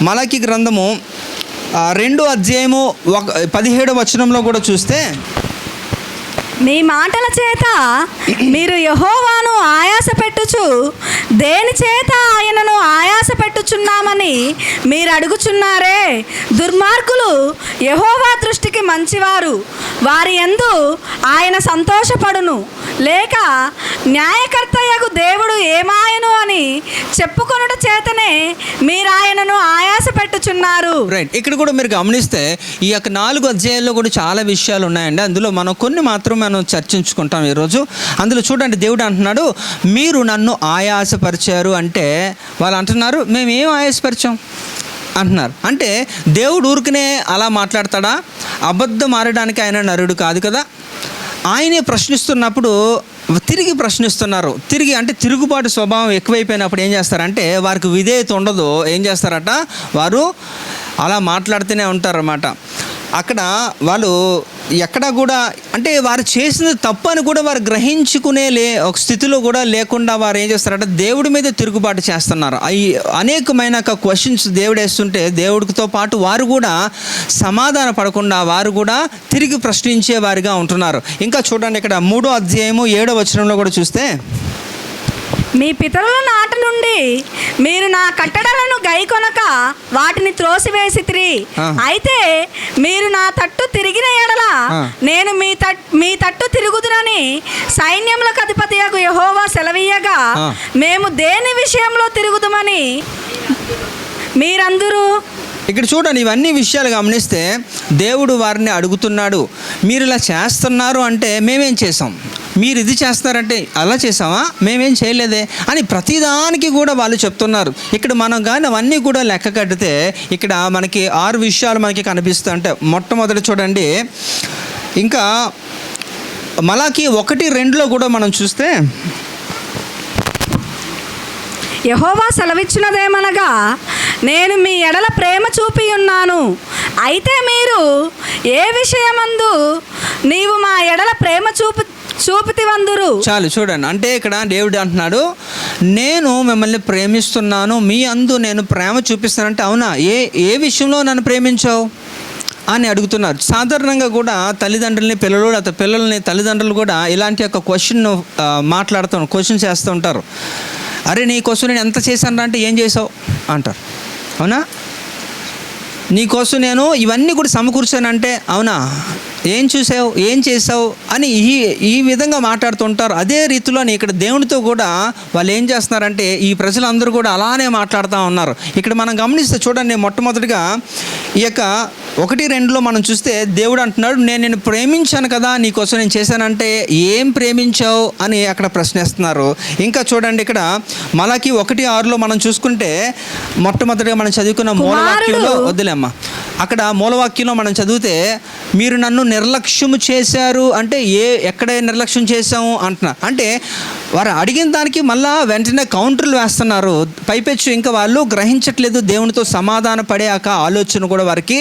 మలాకి గ్రంథము 2వ అధ్యాయము 17వ వచనంలో కూడా చూస్తే, మీ మాటల చేత మీరు యెహోవాను ఆయాస పెట్టుచు దేని చేత ఆయనను ఆయాస పెట్టుచున్నామని మీరు అడుగుచున్నారే. దుర్మార్గులు యెహోవా దృష్టికి మంచివారు, వారి యందు ఆయన సంతోషపడును. లేక న్యాయకర్తయగు దేవుడు ఏమాయను అని చెప్పుకొనుట చేతనే మీరు ఆయనను ఆయాస పెట్టుచున్నారు. రైట్. ఇక్కడ కూడా మీరు గమనిస్తే ఈ యొక్క 4 అధ్యాయాల్లో కూడా చాలా విషయాలు ఉన్నాయండి. అందులో మనం కొన్ని మాత్రం మనం చర్చించుకుంటాం ఈరోజు. అందులో చూడండి, దేవుడు అంటున్నాడు మీరు నన్ను ఆయాసపరిచారు అంటే, వాళ్ళు అంటున్నారు మేమేం ఆయాసపరిచాం అంటున్నారు. అంటే దేవుడు ఊరికనే అలా మాట్లాడతాడా? అబద్ధం ఆడడానికి ఆయన నరుడు కాదు కదా. ఆయనే ప్రశ్నిస్తున్నప్పుడు తిరిగి ప్రశ్నిస్తున్నారు. అంటే తిరుగుబాటు స్వభావం ఎక్కువైపోయినప్పుడు ఏం చేస్తారంటే, వారికి విధేయత ఉండదు. ఏం చేస్తారట, వారు అలా మాట్లాడుతూనే ఉంటారన్నమాట. అక్కడ వాళ్ళు ఎక్కడ కూడా అంటే వారు చేసింది తప్పు అని కూడా వారు గ్రహించుకునే ఒక స్థితిలో కూడా లేకుండా వారు ఏం చేస్తారంటే దేవుడి మీద తిరుగుబాటు చేస్తున్నారు. అవి అనేకమైన క్వశ్చన్స్ దేవుడు వేస్తుంటే దేవుడితో పాటు వారు కూడా సమాధాన పడకుండా వారు కూడా తిరిగి ప్రశ్నించే వారిగా ఉంటున్నారు. ఇంకా చూడండి, ఇక్కడ 3వ అధ్యాయము 7వ వచనంలో కూడా చూస్తే, మీ పితరుల నాటి నుండి మీరు నా కట్టడలను గైకొనక వాటిని త్రోసివేసితిరి. అయితే మీరు నా తట్టు తిరిగిన ఎడల నేను మీ తట్టు తిరుగుదునని సైన్యములకు అధిపతియగు యెహోవా సెలవీయగా మేము దేని విషయంలో తిరుగుదుమని మీరందరూ. ఇక్కడ చూడండి, ఇవన్నీ విషయాలు గమనిస్తే దేవుడు వారిని అడుగుతున్నాడు, మీరు ఇలా చేస్తున్నారు అంటే మేమేం చేసాం, మీరు ఇది చేస్తారంటే అలా చేసామా, మేమేం చేయలేదే అని ప్రతిదానికి కూడా వాళ్ళు చెప్తున్నారు. ఇక్కడ మనం కానీ అవన్నీ కూడా లెక్క కట్టితే ఇక్కడ మనకి 6 విషయాలు మనకి కనిపిస్తాయి. అంటే మొట్టమొదటి చూడండి, ఇంకా మలాకి 1:2లో కూడా మనం చూస్తే, యెహోవా సెలవిచ్చినదేమనగా నేను మీ ఎడల ప్రేమ చూపి ఉన్నాను. అయితే మీరు ఏ విషయమందు నీవు మా ఎడల ప్రేమ చూపితివందురు. చాలు చూడండి, అంటే ఇక్కడ దేవుడు అంటున్నాడు నేను మిమ్మల్ని ప్రేమిస్తున్నాను, మీ అందు నేను ప్రేమ చూపిస్తానంటే అవునా, ఏ విషయంలో నన్ను ప్రేమించావు అని అడుగుతున్నారు. సాధారణంగా కూడా తల్లిదండ్రులని పిల్లల్ని తల్లిదండ్రులు కూడా ఇలాంటి యొక్క క్వశ్చన్ చేస్తూ ఉంటారు. అరే నీకోసం నేను ఎంత చేశాను అంటే ఏం చేసావు అంటారు. అవునా, నీకోసం నేను ఇవన్నీ కూడా సమకూర్చానంటే అవునా, ఏం చూసావు, ఏం చేసావు అని ఈ విధంగా మాట్లాడుతుంటారు. అదే రీతిలో ఇక్కడ దేవునితో కూడా వాళ్ళు ఏం చేస్తున్నారంటే ఈ ప్రజలందరూ కూడా అలానే మాట్లాడుతూ ఉన్నారు. ఇక్కడ మనం గమనిస్తే చూడండి, మొట్టమొదటిగా ఈ యొక్క 1:2లో మనం చూస్తే దేవుడు అంటున్నాడు నేను నిన్ను ప్రేమించాను కదా, నీకోసం నేను చేశానంటే ఏం ప్రేమించావు అని అక్కడ ప్రశ్నిస్తున్నారు. ఇంకా చూడండి, ఇక్కడ మలాకి 1:6లో మనం చూసుకుంటే మొట్టమొదటిగా మనం చదువుకున్న మూలవాక్యంలో వద్దులేమ్మా, అక్కడ మూలవాక్యంలో మనం చదివితే మీరు నన్ను నిర్లక్ష్యం చేశారు అంటే ఎక్కడ నిర్లక్ష్యం చేశాము అంటున్నారు. అంటే వారు అడిగిన దానికి మళ్ళా వెంటనే కౌంటర్లు వేస్తున్నారు. పైపెచ్చు ఇంకా వాళ్ళు గ్రహించట్లేదు, దేవునితో సమాధాన పడే ఆలోచన కూడా వారికి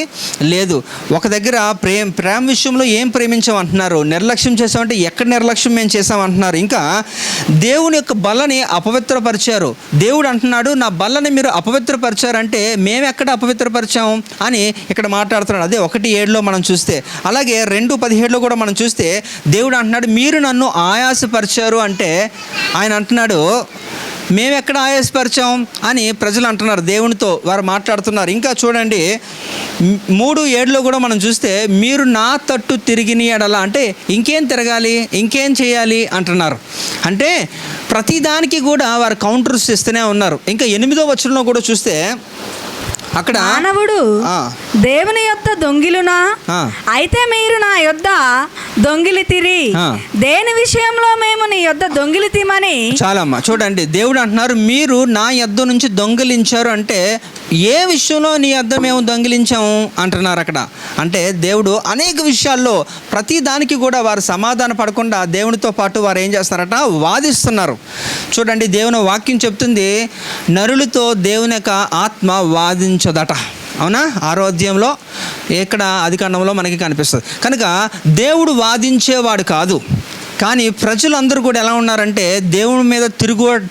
లేదు. ఒక దగ్గర ప్రేమ విషయంలో ఏం ప్రేమించామంటున్నారు, నిర్లక్ష్యం చేసామంటే ఎక్కడ నిర్లక్ష్యం మేము చేసామంటున్నారు. ఇంకా దేవుని యొక్క బల్లని అపవిత్రపరిచారు. దేవుడు అంటున్నాడు నా బల్లని మీరు అపవిత్రపరిచారంటే మేము ఎక్కడ అపవిత్రపరిచాము అని ఇక్కడ మాట్లాడుతున్నాడు. అదే 1:7లో మనం చూస్తే, అలాగే 2:17లో కూడా మనం చూస్తే దేవుడు అంటున్నాడు మీరు నన్ను ఆయాసపరిచారు అంటే ఆయన అంటున్నాడు మేము ఎక్కడ ఆయాసపరిచాం అని ప్రజలు అంటున్నారు, దేవునితో వారు మాట్లాడుతున్నారు. ఇంకా చూడండి 3:7లో కూడా మనం చూస్తే మీరు నా తట్టు తిరిగిన ఎడల అంటే ఇంకేం తిరగాలి, ఇంకేం చేయాలి అంటున్నారు. అంటే ప్రతిదానికి కూడా వారు కౌంటర్స్ ఇస్తూనే ఉన్నారు. ఇంకా 8వ వచనంలో కూడా చూస్తే అక్కడ మానవుడు దేవుని యొద్ద దొంగిలునా, అయితే మీరు నా యొద్ద దొంగిలితిరి. దేని విషయంలో మేము నీ యొద్ద దొంగిలితిమని. చాలమ్మా చూడండి, దేవుడు అంటున్నారు మీరు నా యొద్ద నుంచి దొంగిలించారు అంటే ఏ విషయంలో నీ యొద్ద మేము దొంగిలించాము అంటున్నారు అక్కడ. అంటే దేవుడు అనేక విషయాల్లో ప్రతి దానికి కూడా వారు సమాధాన పడకుండా దేవునితో పాటు వారు ఏం చేస్తున్నారట, వాదిస్తున్నారు. చూడండి, దేవుని వాక్యం చెప్తుంది నరులతో దేవుని యొక్క ఆత్మ వాదించదట. అవునా, 6వ అధ్యాయంలో ఇక్కడ ఆదికాండంలో మనకి కనిపిస్తుంది. కనుక దేవుడు వాదించేవాడు కాదు, కానీ ప్రజలందరూ కూడా ఎలా ఉన్నారంటే దేవుని మీద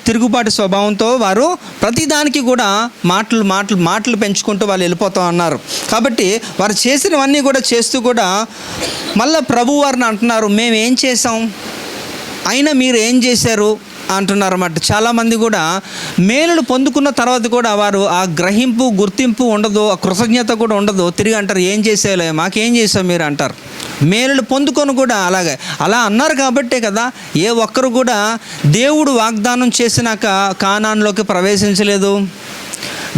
తిరుగుబాటు స్వభావంతో వారు ప్రతిదానికి కూడా మాటలు పెంచుకుంటూ వాళ్ళు వెళ్ళిపోతూ ఉన్నారు. కాబట్టి వారు చేసినవన్నీ కూడా చేస్తూ కూడా మళ్ళీ ప్రభు వారిని అంటున్నారు, మేము ఏం చేసాం, అయినా మీరు ఏం చేశారు అంటున్నారు అన్నమాట. చాలామంది కూడా మేలును పొందుకున్న తర్వాత కూడా వారు ఆ గ్రహింపు గుర్తింపు ఉండదు, ఆ కృతజ్ఞత కూడా ఉండదు. తిరిగి అంటారు, ఏం చేసేలే, మాకేం చేసాం మీరు అంటారు. మేలును పొందుకొని కూడా అలా అన్నారు కాబట్టే కదా ఏ ఒక్కరు కూడా దేవుడు వాగ్దానం చేసినాక కానాన్లోకి ప్రవేశించలేదు.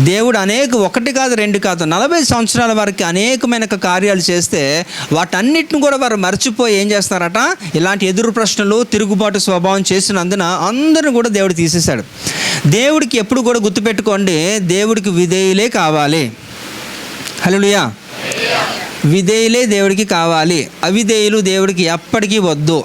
దేవుడు ఒకటి కాదు 2 కాదు 40 సంవత్సరాల వరకు అనేకమైన కార్యాలు చేస్తే వాటన్నిటిని కూడా వారు మర్చిపోయి ఏం చేస్తున్నారట, ఇలాంటి ఎదురు ప్రశ్నలు తిరుగుబాటు స్వభావం చేసినందున అందరిని కూడా దేవుడు తీసేశాడు. దేవుడికి ఎప్పుడు కూడా గుర్తుపెట్టుకోండి, దేవుడికి విధేయులే కావాలి. హల్లెలూయా. విధేయులే దేవుడికి కావాలి, అవిధేయులు దేవుడికి ఎప్పటికీ వద్దు.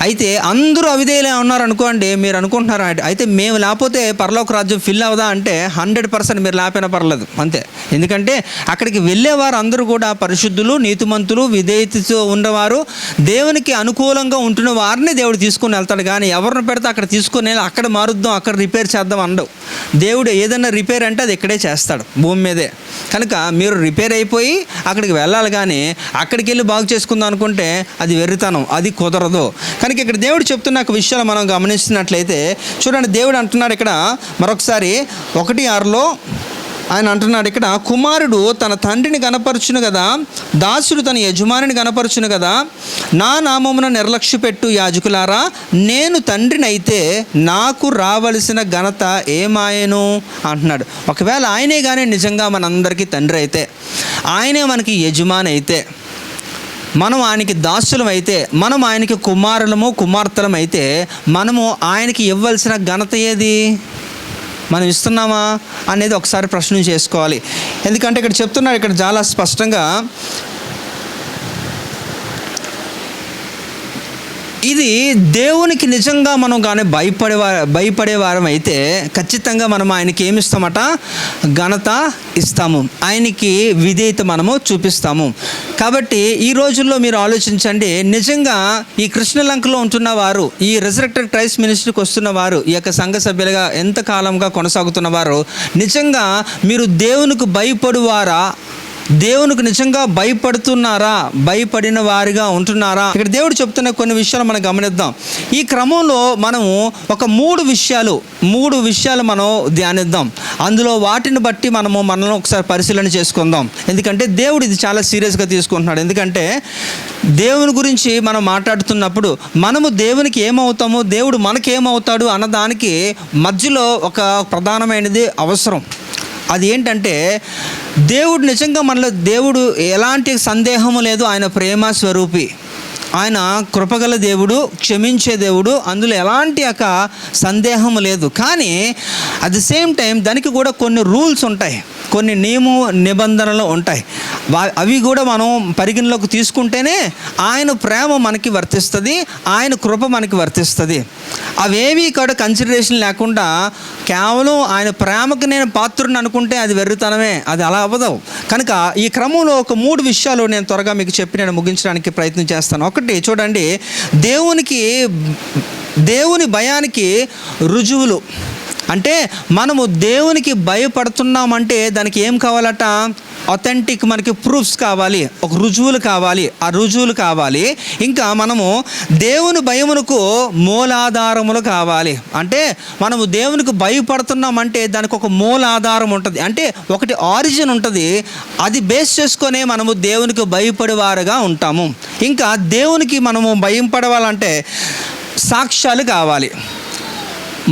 అయితే అందరూ అవిధేయులే ఉన్నారు అనుకోండి, మీరు అనుకుంటున్నారు అయితే మేము లేకపోతే పరలోక రాజ్యం ఫిల్ అవుదా అంటే 100% మీరు లేకపోయినా పర్లేదు అంతే. ఎందుకంటే అక్కడికి వెళ్ళేవారు అందరూ కూడా పరిశుద్ధులు, నీతిమంతులు, విధేయతతో ఉన్నవారు, దేవునికి అనుకూలంగా ఉంటున్న వారిని దేవుడు తీసుకుని వెళ్తాడు. కానీ ఎవరిని పెడితే అక్కడ తీసుకుని అక్కడ మారుద్దాం, అక్కడ రిపేర్ చేద్దాం అనడు. దేవుడు ఏదైనా రిపేర్ అంటే అది ఇక్కడే చేస్తాడు, భూమి మీదే. కనుక మీరు రిపేర్ అయిపోయి అక్కడికి వెళ్ళాలి, కానీ అక్కడికి వెళ్ళి బాగు చేసుకుందాం అనుకుంటే అది వెర్రితనం, అది కుదరదు. కనుక ఇక్కడ దేవుడు చెప్తున్న విషయాలు మనం గమనిస్తున్నట్లయితే చూడండి, దేవుడు అంటున్నాడు ఇక్కడ మరొకసారి 1:6 ఆయన అంటున్నాడు ఇక్కడ, కుమారుడు తన తండ్రిని గనపరచును కదా, దాసుడు తన యజమానిని గనపరచును కదా. నా నామమున నిర్లక్ష్య పెట్టు యాజకులారా, నేను తండ్రిని అయితే నాకు రావలసిన ఘనత ఏమాయను అంటున్నాడు. ఒకవేళ ఆయనే కానీ నిజంగా మనందరికీ తండ్రి అయితే, ఆయనే మనకి యజమాని అయితే, మనం ఆయనకి దాసులం అయితే, మనం ఆయనకి కుమారులము కుమార్తెలం అయితే, మనము ఆయనకి ఇవ్వాల్సిన ఘనత ఏది, మనం ఇస్తున్నామా అనేది ఒకసారి ప్రశ్న చేసుకోవాలి. ఎందుకంటే ఇక్కడ చెప్తున్నాడు, ఇక్కడ చాలా స్పష్టంగా ఇది దేవునికి నిజంగా మనం కానీ భయపడేవారం అయితే ఖచ్చితంగా మనం ఆయనకి ఏమి ఇస్తామట, ఘనత ఇస్తాము, ఆయనకి విధేయత మనము చూపిస్తాము. కాబట్టి ఈ రోజుల్లో మీరు ఆలోచించండి, నిజంగా ఈ కృష్ణలంకలో ఉంటున్న వారు, ఈ రెజరెక్టెడ్ క్రైస్ట్ మినిస్ట్రీకి వస్తున్న వారు, ఈ యొక్క సంఘ సభ్యులుగా ఎంతకాలంగా కొనసాగుతున్న వారు, నిజంగా మీరు దేవునికి భయపడువారా, దేవునికి నిజంగా భయపడుతున్నారా, భయపడిన వారిగా ఉంటున్నారా? ఇక్కడ దేవుడు చెప్తున్న కొన్ని విషయాలు మనం గమనిద్దాం. ఈ క్రమంలో మనము ఒక 3 విషయాలు మనం ధ్యానిద్దాం. అందులో వాటిని బట్టి మనల్ని ఒకసారి పరిశీలన చేసుకుందాం. ఎందుకంటే దేవుడు ఇది చాలా సీరియస్గా తీసుకుంటున్నాడు. ఎందుకంటే దేవుని గురించి మనం మాట్లాడుతున్నప్పుడు మనము దేవునికి ఏమవుతాము, దేవుడు మనకేమవుతాడు అన్నదానికి మధ్యలో ఒక ప్రధానమైనది అవసరం. అది ఏంటంటే దేవుడు నిజంగా మనలో, దేవుడు ఎలాంటి సందేహము లేదు, ఆయన ప్రేమ స్వరూపి, ఆయన కృపగల దేవుడు, క్షమించే దేవుడు, అందులో ఎలాంటి సందేహము లేదు. కానీ అట్ ది సేమ్ టైం దానికి కూడా కొన్ని రూల్స్ ఉంటాయి, కొన్ని నిబంధనలు ఉంటాయి. అవి కూడా మనం పరిగణలోకి తీసుకుంటేనే ఆయన ప్రేమ మనకి వర్తిస్తుంది, ఆయన కృప మనకి వర్తిస్తుంది. అవేవి కూడా కన్సిడరేషన్ లేకుండా కేవలం ఆయన ప్రేమకు నేను పాత్రుని అనుకుంటే అది వెర్రితనమే, అది అలా అవ్వదు. కనుక ఈ క్రమంలో ఒక 3 విషయాలు నేను త్వరగా మీకు చెప్పి నేను ముగించడానికి ప్రయత్నం చేస్తాను. ఒకటి చూడండి, దేవుని భయానికి రుజువులు. అంటే మనము దేవునికి భయపడుతున్నామంటే దానికి ఏం కావాలట, అథెంటిక్ మనకి ప్రూఫ్స్ కావాలి, ఒక రుజువులు కావాలి, ఆ రుజువులు కావాలి. ఇంకా మనము దేవుని భయమునకు మూలాధారములు కావాలి. అంటే మనము దేవునికి భయపడుతున్నామంటే దానికి ఒక మూలాధారం ఉంటుంది, అంటే ఒకటి ఆరిజిన్ ఉంటుంది, అది బేస్ చేసుకొనే మనము దేవునికి భయపడేవారుగా ఉంటాము. ఇంకా దేవునికి మనము భయపడవాలంటే సాక్ష్యాలు కావాలి.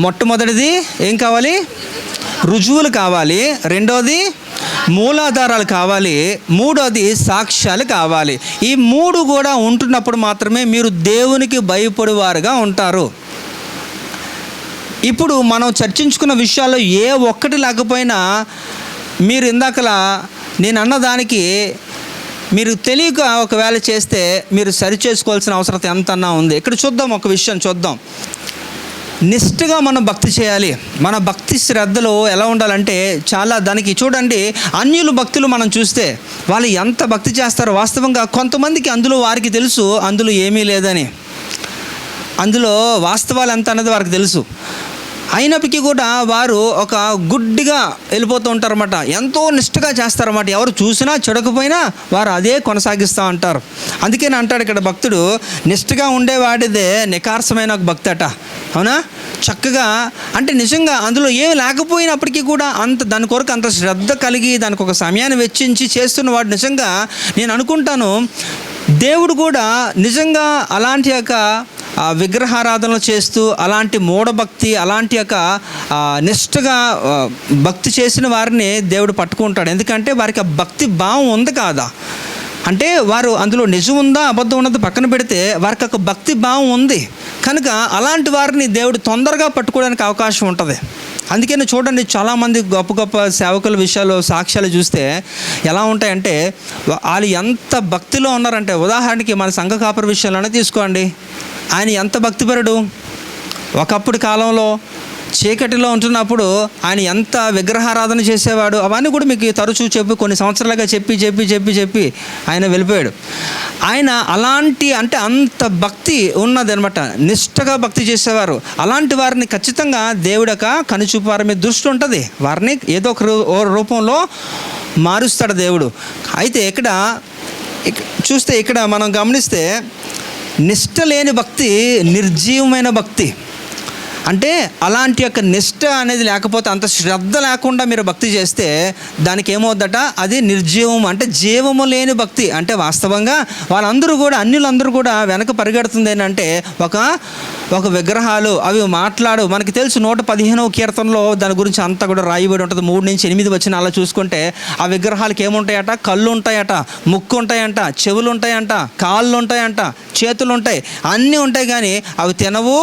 మొట్టమొదటిది ఏం కావాలి, రుజువులు కావాలి. రెండోది మూలాధారాలు కావాలి. మూడోది సాక్ష్యాలు కావాలి. ఈ 3 కూడా ఉంటున్నప్పుడు మాత్రమే మీరు దేవునికి భయపడేవారుగా ఉంటారు. ఇప్పుడు మనం చర్చించుకున్న విషయాల్లో ఏ ఒక్కటి లేకపోయినా మీరు ఇందాకలా నేను అన్నదానికి మీరు తెలియక ఒకవేళ చేస్తే మీరు సరి చేసుకోవాల్సిన అవసరం ఎంతన్నా ఉంది. ఇక్కడ చూద్దాం, ఒక విషయం చూద్దాం. నిష్ఠగా మనం భక్తి చేయాలి. మన భక్తి శ్రద్ధలో ఎలా ఉండాలంటే చాలా, దానికి చూడండి, అన్యులు భక్తులు మనం చూస్తే వాళ్ళు ఎంత భక్తి చేస్తారో వాస్తవంగా కొంతమందికి అందులో వారికి తెలుసు అందులో ఏమీ లేదని. అందులో వాస్తవాలు ఎంత అన్నది వారికి తెలుసు. అయినప్పటికీ కూడా వారు ఒక గుడ్డిగా వెళ్ళిపోతూ ఉంటారన్నమాట. ఎంతో నిష్ఠగా చేస్తారన్నమాట. ఎవరు చూసినా చెడకపోయినా వారు అదే కొనసాగిస్తూ ఉంటారు. అందుకని అంటాడు ఇక్కడ భక్తుడు, నిష్ఠగా ఉండేవాడిదే నికార్సమైన ఒక భక్తి అట. అవునా? చక్కగా అంటే నిజంగా అందులో ఏమి లేకపోయినప్పటికీ కూడా అంత దాని కొరకు అంత శ్రద్ధ కలిగి దానికి ఒక సమయాన్ని వెచ్చించి చేస్తున్నవాడు నిజంగా నేను అనుకుంటాను దేవుడు కూడా నిజంగా అలాంటి యొక్క విగ్రహారాధనలు చేస్తూ అలాంటి మూఢభక్తి అలాంటి యొక్క నిష్ఠగా భక్తి చేసిన వారిని దేవుడు పట్టుకుంటాడు. ఎందుకంటే వారికి ఆ భక్తి భావం ఉంది కాదా, అంటే వారు అందులో నిజం ఉందా అబద్ధం ఉన్నది పక్కన పెడితే వారికి ఒక భక్తి భావం ఉంది కనుక అలాంటి వారిని దేవుడు తొందరగా పట్టుకోవడానికి అవకాశం ఉంటుంది. అందుకని చూడండి, చాలామంది గొప్ప గొప్ప సేవకుల విషయాలు సాక్ష్యాలు చూస్తే ఎలా ఉంటాయంటే వాళ్ళు ఎంత భక్తిలో ఉన్నారంటే, ఉదాహరణకి మన సంఘ కాపరి విషయంలోనే తీసుకోండి. ఆయన ఎంత భక్తిపరుడు. ఒకప్పుడు కాలంలో చీకటిలో ఉంటున్నప్పుడు ఆయన ఎంత విగ్రహారాధన చేసేవాడు. అవన్నీ కూడా మీకు తరచూ చెప్పి కొన్ని సంవత్సరాలుగా చెప్పి ఆయన వెళ్ళిపోయాడు. ఆయన అలాంటి అంటే అంత భక్తి ఉన్నది అనమాట. నిష్ఠగా భక్తి చేసేవారు. అలాంటి వారిని ఖచ్చితంగా దేవుడక కనుచూపు వారి మీద దృష్టి ఉంటుంది. వారిని ఏదో ఒక రూపంలో మారుస్తాడు దేవుడు. అయితే ఇక్కడ చూస్తే ఇక్కడ మనం గమనిస్తే నిష్ఠ లేని భక్తి నిర్జీవమైన భక్తి. అంటే అలాంటి యొక్క నిష్ఠ అనేది లేకపోతే, అంత శ్రద్ధ లేకుండా మీరు భక్తి చేస్తే దానికి ఏమవుద్దట, అది నిర్జీవం అంటే జీవము లేని భక్తి. అంటే వాస్తవంగా వాళ్ళందరూ కూడా అన్యులందరూ కూడా వెనక పరిగెడుతుంది ఏంటంటే ఒక విగ్రహాలు అవి మాట్లాడు. మనకి తెలుసు 115వ కీర్తనలో దాని గురించి అంతా కూడా రాయబడి ఉంటుంది. 3-8 వచ్చిన అలా చూసుకుంటే ఆ విగ్రహాలకి ఏముంటాయట, కళ్ళు ఉంటాయట, ముక్కు ఉంటాయంట, చెవులు ఉంటాయంట, కాళ్ళు ఉంటాయంట, చేతులు ఉంటాయి, అన్నీ ఉంటాయి. కానీ అవి తినవు,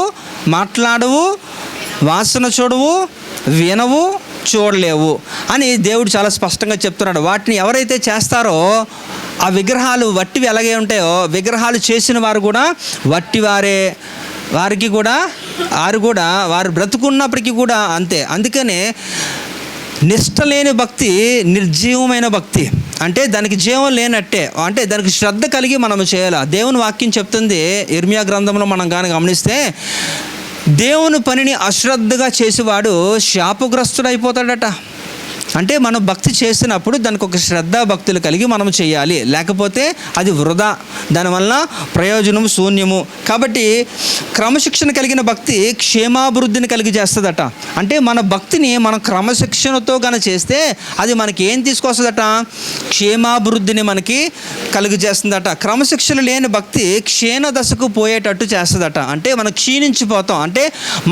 మాట్లాడవు, వాసన చూడవు, వినవు, చూడలేవు అని దేవుడు చాలా స్పష్టంగా చెప్తున్నాడు. వాటిని ఎవరైతే చేస్తారో ఆ విగ్రహాలు వట్టివి ఎలాగే ఉంటాయో విగ్రహాలు చేసిన వారు కూడా వట్టివారే. వారికి కూడా వారు బ్రతుకున్నప్పటికీ కూడా అంతే. అందుకనే నిష్ఠ లేని భక్తి నిర్జీవమైన భక్తి. అంటే దానికి జీవం లేనట్టే. అంటే దానికి శ్రద్ధ కలిగి మనం చేయాలి. దేవుని వాక్యం చెప్తుంది ఇర్మియా గ్రంథంలో మనం కానీ గమనిస్తే, దేవుని పనిని అశ్రద్ధగా చేసేవాడు శాపగ్రస్తుడైపోతాడట. అంటే మనం భక్తి చేసినప్పుడు దానికి ఒక శ్రద్ధ భక్తులు కలిగి మనం చేయాలి, లేకపోతే అది వృధా, దానివల్ల ప్రయోజనం శూన్యము. కాబట్టి క్రమశిక్షణ కలిగిన భక్తి క్షేమాభివృద్ధిని కలిగి చేస్తుందట. అంటే మన భక్తిని మనం క్రమశిక్షణతో కనుక చేస్తే అది మనకి ఏం తీసుకొస్తుందట, క్షేమాభివృద్ధిని మనకి కలిగి చేస్తుందట. క్రమశిక్షణ లేని భక్తి క్షీణ దశకు పోయేటట్టు చేస్తుందట. అంటే మనం క్షీణించిపోతాం. అంటే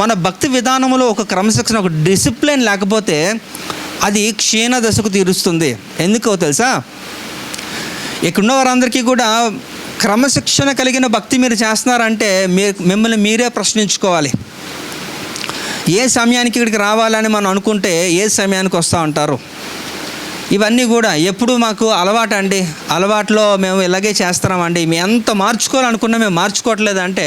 మన భక్తి విధానంలో ఒక క్రమశిక్షణ, ఒక డిసిప్లిన్ లేకపోతే అది క్షీణ దశకు తీరుస్తుంది. ఎందుకో తెలుసా, ఇక్కడున్న వారందరికీ కూడా క్రమశిక్షణ కలిగిన భక్తి మీరు చేస్తున్నారంటే మిమ్మల్ని మీరే ప్రశ్నించుకోవాలి. ఏ సమయానికి ఇక్కడికి రావాలని మనం అనుకుంటే ఏ సమయానికి వస్తూ ఉంటారు. ఇవన్నీ కూడా ఎప్పుడు మాకు అలవాటు అండి, అలవాట్లో మేము ఇలాగే చేస్తున్నామండి, మేము ఎంత మార్చుకోవాలనుకున్నా మేము మార్చుకోవట్లేదంటే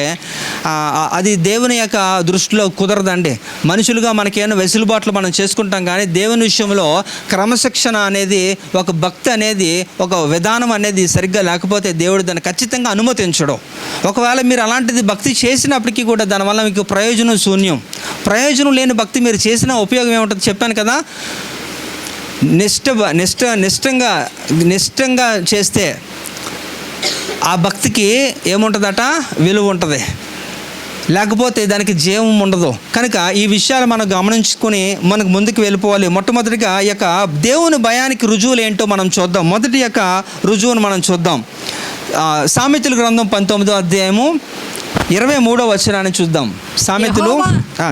అది దేవుని యొక్క దృష్టిలో కుదరదండి. మనుషులుగా మనకేమైనా వెసులుబాట్లు మనం చేసుకుంటాం, కానీ దేవుని విషయంలో క్రమశిక్షణ అనేది, ఒక భక్తి అనేది, ఒక విధానం అనేది సరిగ్గా లేకపోతే దేవుడు దాన్ని ఖచ్చితంగా అనుమతించడం. ఒకవేళ మీరు అలాంటిది భక్తి చేసినప్పటికీ కూడా దానివల్ల మీకు ప్రయోజనం శూన్యం. ప్రయోజనం లేని భక్తి మీరు చేసిన ఉపయోగం ఏముంటుంది చెప్పాను కదా. నిష్టంగా చేస్తే ఆ భక్తికి ఏముంటుందట, విలువ ఉంటుంది, లేకపోతే దానికి జీవం ఉండదు. కనుక ఈ విషయాలు మనం గమనించుకొని మనకు ముందుకు వెళ్ళిపోవాలి. మొట్టమొదటిగా ఈ యొక్క దేవుని భయానికి రుజువులు ఏంటో మనం చూద్దాం. మొదటి యొక్క రుజువును మనం చూద్దాం. సామెతల గ్రంథం 19వ అధ్యాయము 23వ వచనాన్ని చూద్దాం. సామెతలు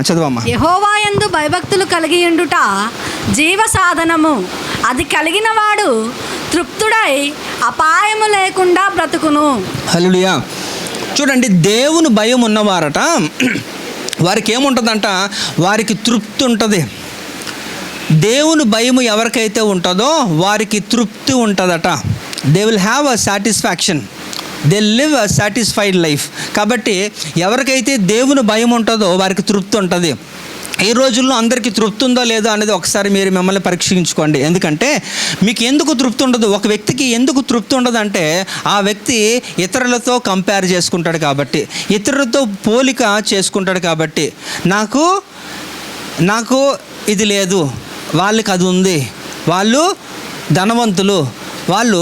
చదవమ్మా. యెహోవా యందు భయభక్తులు కలిగి ఉండుట జీవ సాధనము, అది కలిగిన వాడు తృప్తుడై అపాయము లేకుండా బ్రతుకును. హల్లెలూయా. చూడండి, దేవుని భయం ఉన్నవారట వారికి ఏముంటుందంట, వారికి తృప్తి ఉంటుంది. దేవుని భయము ఎవరికైతే ఉంటుందో వారికి తృప్తి ఉంటుందట. They will have a satisfaction, they live a satisfied life. కాబట్టి ఎవరికైతే దేవుని భయం ఉంటుందో వారికి తృప్తి ఉంటుంది. ఈ రోజుల్లో అందరికీ తృప్తి ఉందో లేదో అనేది ఒకసారి మీరు మిమ్మల్ని పరీక్షించుకోండి. ఎందుకంటే మీకు ఎందుకు తృప్తి ఉండదు, ఒక వ్యక్తికి ఎందుకు తృప్తి ఉండదు అంటే ఆ వ్యక్తి ఇతరులతో కంపేర్ చేసుకుంటాడు కాబట్టి, ఇతరులతో పోలిక చేసుకుంటాడు కాబట్టి. నాకు ఇది లేదు, వాళ్ళకి అది ఉంది, వాళ్ళు ధనవంతులు, వాళ్ళు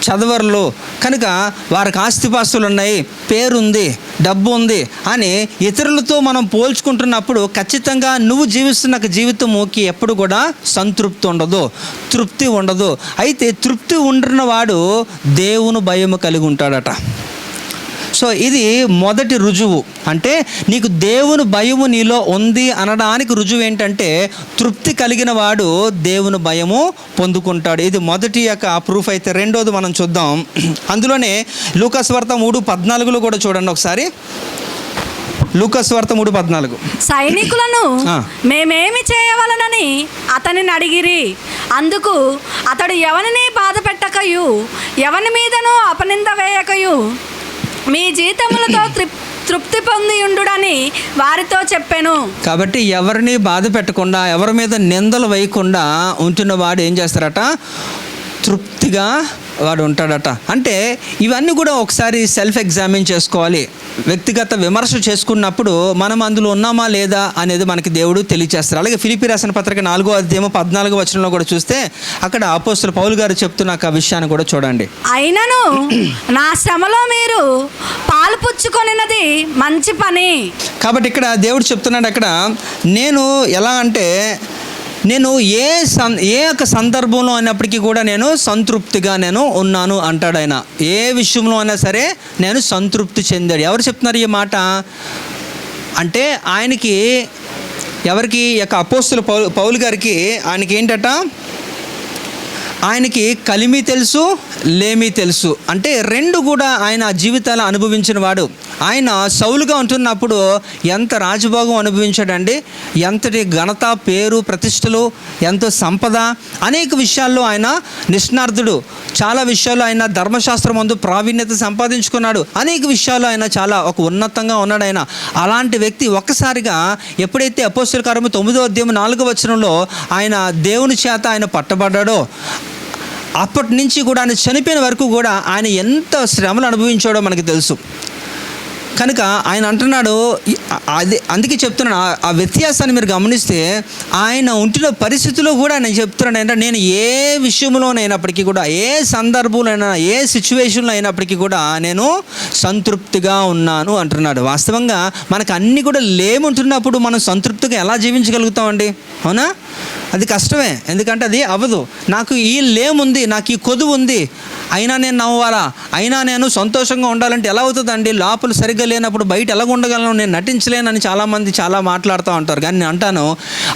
చదవర్లు కనుక వారికి ఆస్తిపాస్తులు ఉన్నాయి, పేరుంది, డబ్బు ఉంది అని ఇతరులతో మనం పోల్చుకుంటున్నప్పుడు ఖచ్చితంగా నువ్వు జీవిస్తున్న జీవితంకి ఎప్పుడు కూడా సంతృప్తి ఉండదు, తృప్తి ఉండదు. అయితే తృప్తి ఉంటున్నవాడు దేవుని భయము కలిగి ఉంటాడట. సో ఇది మొదటి రుజువు. అంటే నీకు దేవుని భయము నీలో ఉంది అనడానికి రుజువు ఏంటంటే తృప్తి కలిగిన వాడు దేవుని భయము పొందుకుంటాడు. ఇది మొదటి యొక్క ప్రూఫ్. అయితే రెండోది మనం చూద్దాం. అందులోనే లూకాసు వార్త 3:14 కూడా చూడండి ఒకసారి. లూకాసు వార్త 3:14. సైనికులను మేమేమి చేయవలనని అతనిని అడిగిరి. అందుకు అతడు ఎవరిని బాధ పెట్టకయు ఎవరి మీదనూ అపనింద వేయకయు మీ జీతములతో తృప్తి పొంది ఉండుడని వారితో చెప్పాను. కాబట్టి ఎవరిని బాధ పెట్టకుండా, ఎవరి మీద నిందలు వేయకుండా ఉంటున్న వాడు ఏం చేస్తారట, తృప్తిగా వాడు ఉంటాడట. అంటే ఇవన్నీ కూడా ఒకసారి సెల్ఫ్ ఎగ్జామిన్ చేసుకోవాలి. వ్యక్తిగత విమర్శ చేసుకున్నప్పుడు మనం అందులో ఉన్నామా లేదా అనేది మనకి దేవుడు తెలియచేస్తారు. అలాగే ఫిలిప్పీ రాసిన పత్రిక 4వ అధ్యాయం 14వ వచనంలో కూడా చూస్తే అక్కడ అపోస్తలుడు పౌలు గారు చెప్తున్న ఆ విషయాన్ని కూడా చూడండి. అయినను నా శ్రమలో మీరు పాలు పుచ్చుకొనినది మంచి పని. కాబట్టి ఇక్కడ దేవుడు చెప్తున్నాడు, అక్కడ నేను ఎలా అంటే నేను ఏ యొక్క సందర్భంలో అయినప్పటికీ కూడా నేను సంతృప్తిగా నేను ఉన్నాను అంటాడు ఆయన. ఏ విషయంలో అయినా సరే నేను సంతృప్తి చెందాడు. ఎవరు చెప్తున్నారు ఈ మాట అంటే ఆయనకి, ఎవరికి, యొక్క అపోస్తలుడు పౌలు గారికి ఆయనకి ఏంటట, ఆయనకి కలిమి తెలుసు, లేమి తెలుసు. అంటే రెండు కూడా ఆయన జీవితాలు అనుభవించిన వాడు. ఆయన సౌలుగా ఉంటున్నప్పుడు ఎంత రాజభోగం అనుభవించాడండి, ఎంతటి ఘనత, పేరు, ప్రతిష్టలు, ఎంతో సంపద, అనేక విషయాల్లో ఆయన నిష్ణార్థుడు. చాలా విషయాల్లో ఆయన ధర్మశాస్త్రం ముందు ప్రావీణ్యత సంపాదించుకున్నాడు. అనేక విషయాల్లో ఆయన చాలా ఒక ఉన్నతంగా ఉన్నాడు ఆయన. అలాంటి వ్యక్తి ఒక్కసారిగా ఎప్పుడైతే అపోస్తలుల కార్యము 9వ అధ్యాయం 4వ వచనంలో ఆయన దేవుని చేత ఆయన పట్టబడ్డాడో అప్పటి నుంచి కూడా ఆయన చనిపోయిన వరకు కూడా ఆయన ఎంత శ్రమలు అనుభవించాడో మనకు తెలుసు. కనుక ఆయన అంటున్నాడు, అది అందుకే చెప్తున్నాను, ఆ వ్యత్యాసాన్ని మీరు గమనిస్తే ఆయన ఉంటున్న పరిస్థితుల్లో కూడా నేను చెప్తున్నాను అంటే నేను ఏ విషయంలోనైనప్పటికీ కూడా, ఏ సందర్భంలో అయినా, ఏ సిచ్యువేషన్లో అయినప్పటికీ కూడా నేను సంతృప్తిగా ఉన్నాను అంటున్నాడు. వాస్తవంగా మనకు అన్నీ కూడా లేముంటున్నప్పుడు మనం సంతృప్తిగా ఎలా జీవించగలుగుతామండి? అవునా? అది కష్టమే. ఎందుకంటే అది అవ్వదు. నాకు ఈ లేముంది, నాకు ఈ కొదువు ఉంది, అయినా నేను నవ్వాలా, అయినా నేను సంతోషంగా ఉండాలంటే ఎలా అవుతుందండి? లోపల సరిగ్గా లేనప్పుడు బయట ఎలా ఉండగలను, నేను నటించలేనని చాలామంది చాలా మాట్లాడుతూ ఉంటారు. కానీ నేను అంటాను,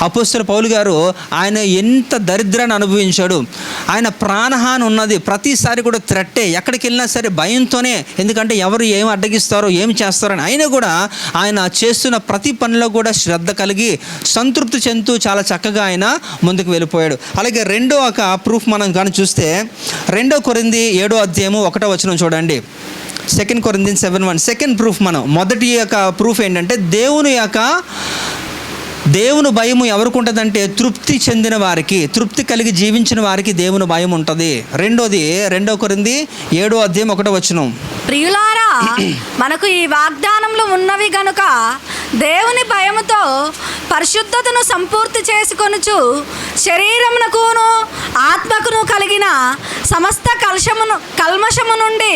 అపోస్తలుడు పౌలు గారు ఆయన ఎంత దరిద్రాన్ని అనుభవించాడు. ఆయన ప్రాణహాని ఉన్నది, ప్రతిసారి కూడా థ్రెట్టే, ఎక్కడికి వెళ్ళినా సరే భయంతోనే. ఎందుకంటే ఎవరు ఏమి అడ్డగిస్తారో, ఏమి చేస్తారో అని. అయినా కూడా ఆయన చేస్తున్న ప్రతి పనిలో కూడా శ్రద్ధ కలిగి సంతృప్తి చెందుతూ చాలా చక్కగా ఆయన ముందుకు వెళ్ళిపోయాడు. అలాగే రెండో ఒక ప్రూఫ్ మనం కానీ చూస్తే 2 కొరింథీ 7వ అధ్యాయము 1వ వచనం చూడండి. 2 Corinthians 7:1 సెకండ్ ప్రూఫ్. మనం మొదటి యొక్క ప్రూఫ్ ఏంటంటే దేవుని భయము ఎవరికి ఉంటుందంటే తృప్తి చెందిన వారికి, తృప్తి కలిగి జీవించిన వారికి దేవుని భయం ఉంటుంది. రెండోది 2 కొరింథీ 7వ అధ్యాయం 1వ వచనం. ప్రియులారా, మనకు ఈ వాగ్దానములు ఉన్నవి గనుక దేవుని భయముతో పరిశుద్ధతను సంపూర్తి చేసుకొనుచు శరీరమునకును ఆత్మకును కలిగిన సమస్త కల్మషము నుండి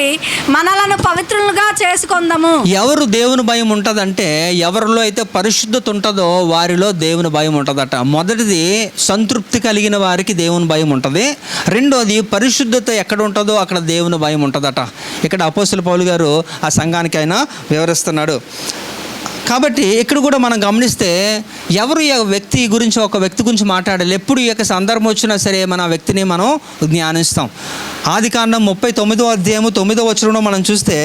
మనలను పవిత్రులుగా చేసుకొందాము. ఎవరు దేవుని భయం ఉంటుందంటే ఎవరిలో అయితే పరిశుద్ధత ఉంటుందో వారిలో దేవుని భయం ఉంటుందట. మొదటిది సంతృప్తి కలిగిన వారికి దేవుని భయం ఉంటుంది. రెండోది పరిశుద్ధత ఎక్కడ ఉంటుందో అక్కడ దేవుని భయం ఉంటుందట. ఇక్కడ అపోస్తలుడు పౌలు గారు ఆ సంఘానికి ఆయన వివరిస్తున్నాడు. కాబట్టి ఇక్కడ కూడా మనం గమనిస్తే ఎవరు ఈ వ్యక్తి గురించి, ఒక వ్యక్తి గురించి మాట్లాడాలి, ఎప్పుడు ఈ యొక్క సందర్భం వచ్చినా సరే మన వ్యక్తిని మనం జ్ఞానిస్తాం. ఆదికాండం 39వ అధ్యాయము 9వ వచనంలో మనం చూస్తే,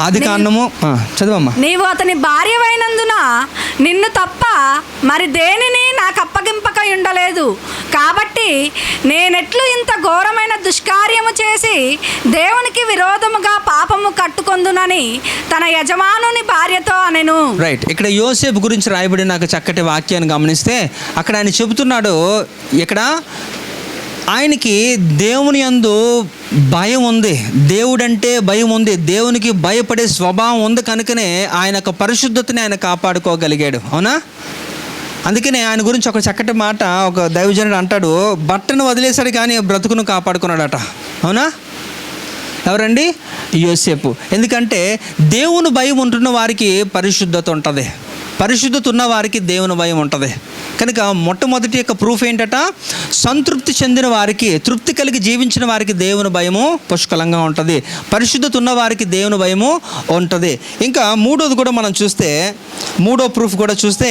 ఆదికాండము చదవమ్మా. నీవు అతని భార్యవైనందున నిన్ను తప్ప మరి దేనిని నాకు అప్పగింపక ఉండలేదు. కాబట్టి నేనెట్లు ఇంత ఘోరమైన దుష్కార్యము చేసి దేవునికి విరోధముగా పాపము కట్టుకొందును పొందునని తన యజమానుని భార్యతో అనెను. రైట్, ఇక్కడ యోసేపు గురించి రాయబడి నాకు చక్కటి వాక్యాన్ని గమనిస్తే అక్కడ ఆయన చెబుతున్నాడు, ఇక్కడ ఆయనకి దేవుని యందు భయం ఉంది, దేవుడంటే భయం ఉంది, దేవునికి భయపడే స్వభావం ఉంది, కనుకనే ఆయన యొక్క పరిశుద్ధతని ఆయన కాపాడుకోగలిగాడు. అవునా? అందుకనే ఆయన గురించి ఒక చక్కటి మాట ఒక దైవజనుడు అంటాడు, బట్టను వదిలేశాడు కానీ బ్రతుకును కాపాడుకున్నాడట. అవునా? ఎవరండి? యోసేపు. ఎందుకంటే దేవుని భయం ఉంటున్న వారికి పరిశుద్ధత ఉంటుంది, పరిశుద్ధత ఉన్న వారికి దేవుని భయం ఉంటుంది. కనుక మొట్టమొదటి యొక్క ప్రూఫ్ ఏంటట, సంతృప్తి చెందిన వారికి, తృప్తి కలిగి జీవించిన వారికి దేవుని భయము పుష్కలంగా ఉంటుంది, పరిశుద్ధత ఉన్న వారికి దేవుని భయము ఉంటుంది. ఇంకా మూడోది కూడా మనం చూస్తే, మూడో ప్రూఫ్ కూడా చూస్తే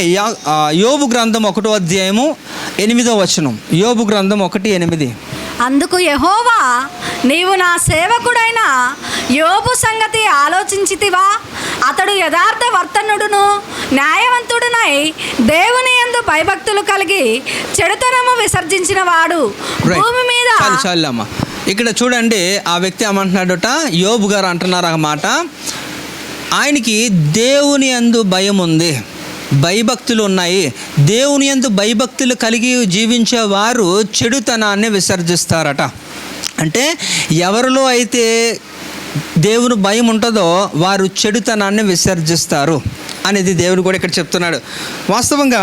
యోబు గ్రంథం 1వ అధ్యాయము 8వ వచనం. యోబు గ్రంథం 1:8. అందుకు యెహోవా, నీవు నా సేవకుడైన యోబు సంగతి ఆలోచించితివా? అతడు యథార్థ వర్తనుడును న్యాయవంతుడునై దేవుని యందు భయభక్తులు కలిగి చెడుతనము విసర్జించిన వాడు భూమి మీద. చాలమ్మా, ఇక్కడ చూడండి, ఆ వ్యక్తి ఏమంటున్నాడట, యోబు గారు అంటున్నారు ఆ మాట, ఆయనకి దేవుని యందు భయం ఉంది, భయభక్తులు ఉన్నాయి. దేవుని యందు భయభక్తులు కలిగి జీవించే వారు చెడుతనాన్ని విసర్జిస్తారట. అంటే ఎవరిలో అయితే దేవుని భయం ఉంటుందో వారు చెడుతనాన్ని విసర్జిస్తారు అనేది దేవుడు కూడా ఇక్కడ చెప్తున్నాడు. వాస్తవంగా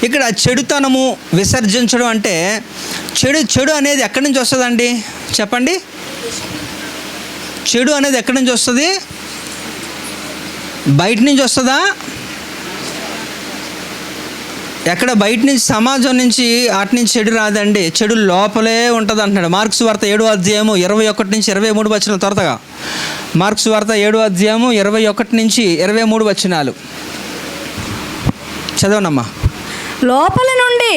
ఇక్కడ చెడుతనము విసర్జించడం అంటే చెడు అనేది ఎక్కడి నుంచి వస్తుందండి? చెప్పండి. చెడు అనేది ఎక్కడి నుంచి వస్తుంది? బయట నుంచి వస్తుందా? ఎక్కడ బయట నుంచి, సమాజం నుంచి, అటు నుంచి చెడు రాదండి. చెడు లోపలే ఉంటుంది అంటున్నాడు. మార్క్స్ వార్త 7వ అధ్యాయము 21 నుంచి 23 వచనాలు. త్వరగా మార్క్స్ వార్త 7వ అధ్యాయము 21 నుంచి 23 వచనాలు చదవనమ్మా. లోపల నుండి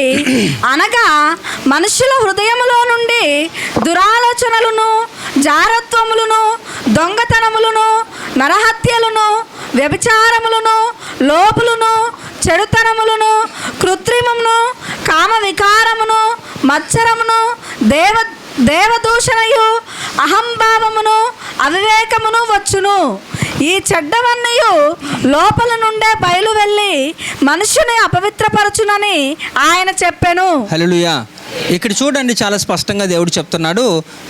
అనగా మనుషుల హృదయములో నుండి దురాలోచనలను, జారత్వములను, దొంగతనములను, నరహత్యలను, వ్యభిచారములను, లోపులను, చెడుతనములను, కృత్రిమమును, కామ వికారమును, మత్సరమును, దేవదూషణయు, అహంభావమును, అవివేకమును వచ్చును. ఈ చెడ్డవన్నయు లోపల నుండే బయలు వెళ్ళి మనుషుని అపవిత్రపరచునని ఆయన చెప్పెను. హల్లెలూయా. ఇక్కడ చూడండి, చాలా స్పష్టంగా దేవుడు చెప్తున్నాడు,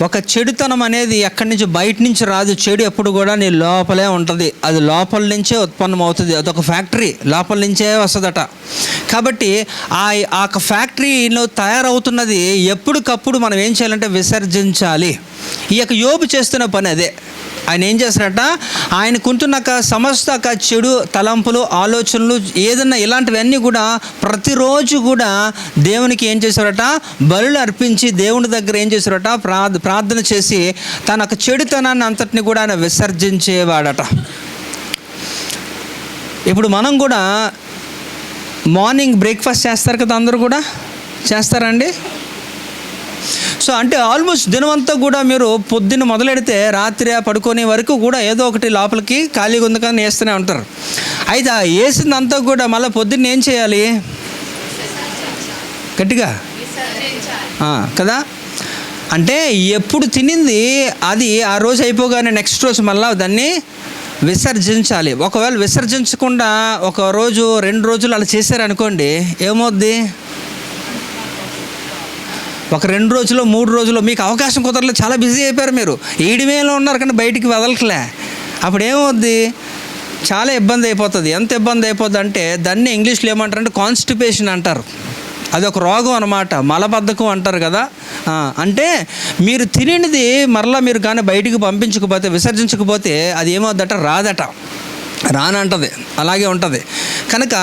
ఒక చెడుతనం అనేది ఎక్కడి నుంచి, బయట నుంచి రాదు. చెడు ఎప్పుడు కూడా నీ లోపలే ఉంటుంది, అది లోపల నుంచే ఉత్పన్నం అవుతుంది. అదొక ఫ్యాక్టరీ, లోపల నుంచే వస్తుందట. కాబట్టి ఆ ఫ్యాక్టరీలో తయారవుతున్నది ఎప్పటికప్పుడు మనం ఏం చేయాలంటే విసర్జించాలి. ఈ యొక్క యోబు చేస్తున్న పని అదే. ఆయన ఏం చేస్తారట, ఆయనకుంటున్నాక సమస్త చెడు తలంపులు, ఆలోచనలు, ఏదన్నా ఇలాంటివన్నీ కూడా ప్రతిరోజు కూడా దేవునికి ఏం చేశారట, బలులు అర్పించి దేవుని దగ్గర ఏం చేశారట, ప్రార్థన చేసి తన యొక్క చెడుతనాన్ని అంతటిని కూడా ఆయన విసర్జించేవాడట. ఇప్పుడు మనం కూడా మార్నింగ్ బ్రేక్ఫాస్ట్ చేస్తారు కదా, అందరూ కూడా చేస్తారండి. సో అంటే ఆల్మోస్ట్ దినమంతా కూడా మీరు పొద్దున్న మొదలెడితే రాత్రి పడుకునే వరకు కూడా ఏదో ఒకటి లోపలికి ఖాళీగా ఉంది కానీ వేస్తూనే ఉంటారు. అయితే ఆ వేసిందంతా కూడా మళ్ళీ పొద్దున్న ఏం చేయాలి? గట్టిగా కదా. అంటే ఎప్పుడు తినింది అది ఆ రోజు అయిపోగానే నెక్స్ట్ రోజు మళ్ళీ దాన్ని విసర్జించాలి. ఒకవేళ విసర్జించకుండా ఒక రోజు 2 రోజులు అలా చేశారనుకోండి, ఏమవుద్ది? ఒక 2 రోజులు 3 రోజులు మీకు అవకాశం కుదరలేదు, చాలా బిజీ అయిపోయారు, మీరు ఈడిమేలో ఉన్నారు కానీ బయటికి వదలట్లే. అప్పుడు ఏమవుద్ది? చాలా ఇబ్బంది అయిపోతుంది. ఎంత ఇబ్బంది అయిపోద్ది అంటే దాన్ని ఇంగ్లీష్లో ఏమంటారంటే కాన్స్టిపేషన్ అంటారు. అదొక రోగం అన్నమాట, మలబద్ధకం అంటారు కదా. అంటే మీరు తినేది మరలా మీరు కానీ బయటికి పంపించకపోతే, విసర్జించకపోతే అది ఏమవుద్దట, రానంటది, అలాగే ఉంటుంది. కనుక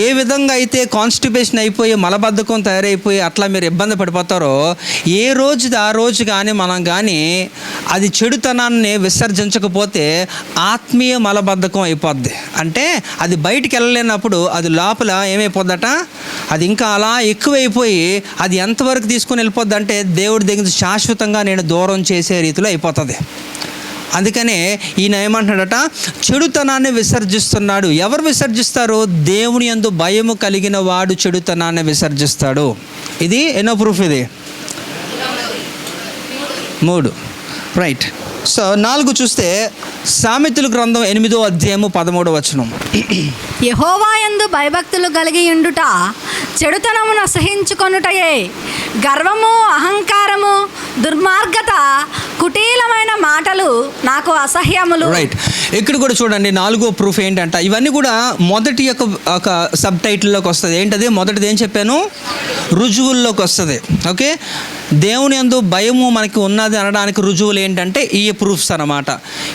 ఏ విధంగా అయితే కాన్స్టిపేషన్ అయిపోయి మలబద్ధకం తయారైపోయి అట్లా మీరు ఇబ్బంది పడిపోతారో, ఏ రోజుది ఆ రోజు కానీ మనం కానీ అది చెడుతనాన్ని విసర్జించకపోతే ఆత్మీయ మలబద్ధకం అయిపోద్ది. అంటే అది బయటికి వెళ్ళలేనప్పుడు అది లోపల ఏమైపోద్దట, అది ఇంకా అలా ఎక్కువైపోయి అది ఎంతవరకు తీసుకొని వెళ్ళిపోద్ది అంటే దేవుడి దగ్గర శాశ్వతంగా నేను దూరం చేసే రీతిలో అయిపోతుంది. అందుకనే ఈయన ఏమంటున్నాడట, చెడుతనాన్ని విసర్జిస్తున్నాడు. ఎవరు విసర్జిస్తారు? దేవుని యందు భయము కలిగిన వాడు చెడుతనాన్ని విసర్జిస్తాడు. ఇది ఎన్నో ప్రూఫ్? ఇది 3. రైట్. సో 4 చూస్తే సామెతల గ్రంథం 8వ అధ్యాయము 13వ వచనం. యెహోవా యందు భయభక్తులు కలిగి ఉండుట చెడుతనమును అసహించుకొనుటయే, గర్వము, అహంకారము, దుర్మార్గత, కుటీలమైన మాటలు నాకు అసహ్యములు. రైట్, ఇక్కడ కూడా చూడండి 4వ ప్రూఫ్ ఏంటంట. ఇవన్నీ కూడా మొదటి ఒక సబ్ టైటిల్లోకి వస్తుంది. ఏంటది? మొదటిది ఏం చెప్పాను? రుజువుల్లోకి వస్తుంది. ఓకే, దేవుని యందు భయము మనకి ఉన్నది అనడానికి రుజువులు ఏంటంటే ఈ ప్రూఫ్స్ అన్నమాట.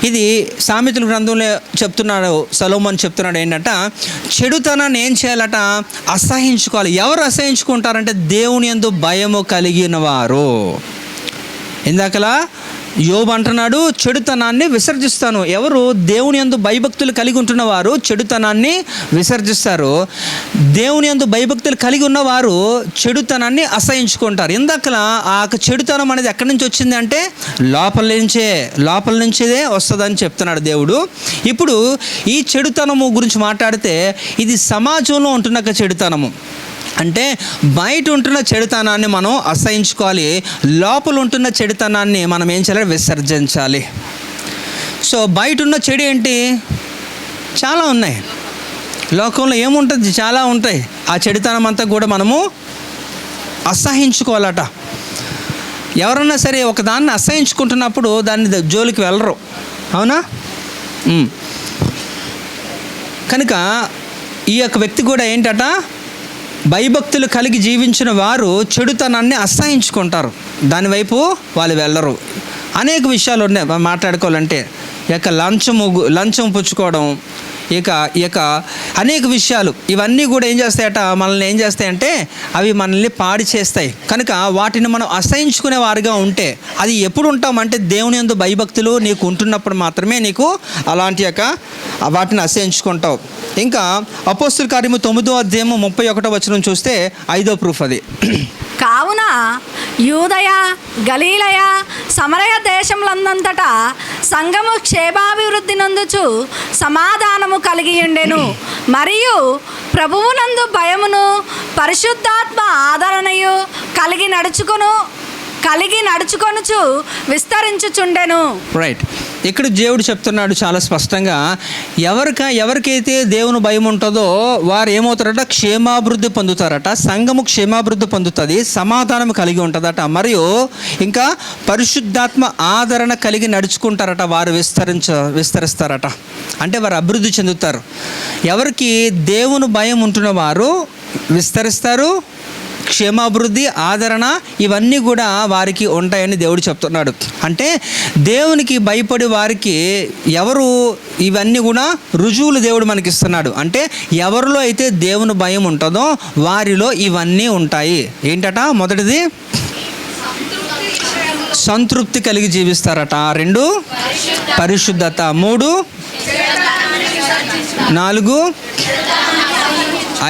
ఇది సామెతల గ్రంథంలో చెప్తున్నాడు, సొలొమోన్ చెప్తున్నాడు ఏంటంట, చెడుతనాన్ని ఏం చేయాలట? అసహించుకోవాలి. ఎవరు అసహించుకుంటారంటే దేవుని యందు భయము కలిగిన వారు. ఇందాకలా యోబు అంటున్నాడు, చెడుతనాన్ని విసర్జిస్తాను. ఎవరు? దేవుని యందు భయభక్తులు కలిగి ఉంటున్న వారు చెడుతనాన్ని విసర్జిస్తారు. దేవుని యందు భయభక్తులు కలిగి ఉన్నవారు చెడుతనాన్ని అసహించుకుంటారు. ఇందాకలా ఆ చెడుతనం అనేది ఎక్కడి నుంచి వచ్చింది అంటే లోపల నుంచేదే వస్తుందని చెప్తున్నాడు దేవుడు. ఇప్పుడు ఈ చెడుతనము గురించి మాట్లాడితే ఇది సమాజంలో ఉంటున్న ఒక చెడుతనము. అంటే బయట ఉంటున్న చెడుతనాన్ని మనం అసహించుకోవాలి, లోపల ఉంటున్న చెడుతనాన్ని మనం ఏం చేయాలి? విసర్జించాలి. సో బయట ఉన్న చెడు ఏంటి? చాలా ఉన్నాయి. లోకంలో ఏముంటుంది? చాలా ఉంటాయి. ఆ చెడుతనం అంతా కూడా మనము అసహించుకోవాలట. ఎవరన్నా సరే ఒకదాన్ని అసహించుకుంటున్నప్పుడు దాన్ని జోలికి వెళ్ళరు, అవునా? కనుక ఈ యొక్క వ్యక్తి కూడా ఏంటట? భయభక్తులు కలిగి జీవించిన వారు చెడుతనాన్ని అసహించుకుంటారు, దానివైపు వాళ్ళు వెళ్ళరు. అనేక విషయాలు ఉన్నాయి మాట్లాడుకోవాలంటే. ఇక లంచం పుచ్చుకోవడం, ఇక అనేక విషయాలు, ఇవన్నీ కూడా ఏం చేస్తాయట? మనల్ని ఏం చేస్తాయంటే అవి మనల్ని పాడి చేస్తాయి. కనుక వాటిని మనం అసహించుకునే వారుగా ఉంటే, అది ఎప్పుడు ఉంటామంటే దేవుని యందు భయభక్తులు నీకు ఉంటున్నప్పుడు మాత్రమే నీకు అలాంటి వాటిని అసహించుకుంటావు. ఇంకా అపోస్తుల కార్యము 9వ అధ్యాయము 31వ వచనం చూస్తే 5వ ప్రూఫ్ అది. కావున యూదయ, గలీలయ, సమరయ దేశములందంతటా సంఘము క్షేమాభివృద్ధి నందుచు సమాధానము కలిగి ఉండెను. మరియు ప్రభువునందు భయమును పరిశుద్ధాత్మ ఆదరణయు కలిగి నడుచుకొనుచు విస్తరించుచుండెను. రైట్, ఇక్కడ దేవుడు చెప్తున్నాడు చాలా స్పష్టంగా, ఎవరికైతే దేవుని భయం ఉంటుందో వారు ఏమవుతారట? క్షేమాభివృద్ధి పొందుతారట. సంఘము క్షేమాభివృద్ధి పొందుతుంది, సమాధానం కలిగి ఉంటుందట. మరియు ఇంకా పరిశుద్ధాత్మ ఆదరణ కలిగి నడుచుకుంటారట. వారు విస్తరిస్తారట, అంటే వారు అభివృద్ధి చెందుతారు. ఎవరికి దేవుని భయం ఉంటున్న వారు విస్తరిస్తారు, క్షేమాభివృద్ధి, ఆదరణ ఇవన్నీ కూడా వారికి ఉంటాయని దేవుడు చెప్తున్నాడు. అంటే దేవునికి భయపడి వారికి ఎవరు ఇవన్నీ కూడా రుజువులు దేవుడు మనకి ఇస్తున్నాడు. అంటే ఎవరిలో అయితే దేవుని భయం ఉంటుందో వారిలో ఇవన్నీ ఉంటాయి. ఏంటట? మొదటిది సంతృప్తి కలిగి జీవిస్తారట. 2 పరిశుద్ధత. 3 4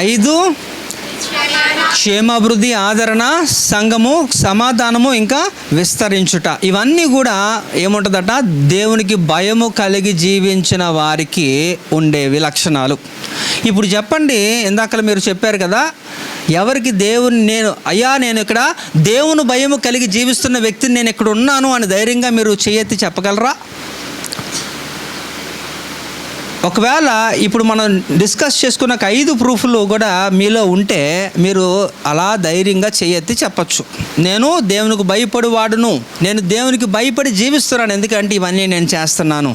5 క్షేమాభివృద్ధి, ఆదరణ, సంఘము, సమాధానము, ఇంకా విస్తరించుట. ఇవన్నీ కూడా ఏముంటుందట? దేవునికి భయము కలిగి జీవించిన వారికి ఉండేవి లక్షణాలు. ఇప్పుడు చెప్పండి, ఇందాక మీరు చెప్పారు కదా, ఎవరికి నేను ఇక్కడ దేవుని భయము కలిగి జీవిస్తున్న వ్యక్తిని నేను ఇక్కడ ఉన్నాను అని ధైర్యంగా మీరు చేయెత్తి చెప్పగలరా? ఒకవేళ ఇప్పుడు మనం డిస్కస్ చేసుకున్న 5 ప్రూఫ్లు కూడా మీలో ఉంటే మీరు అలా ధైర్యంగా చేయెత్తి చెప్పచ్చు, నేను దేవునికి భయపడి వాడును, నేను దేవునికి భయపడి జీవిస్తున్నాను, ఎందుకంటే ఇవన్నీ నేను చేస్తున్నాను,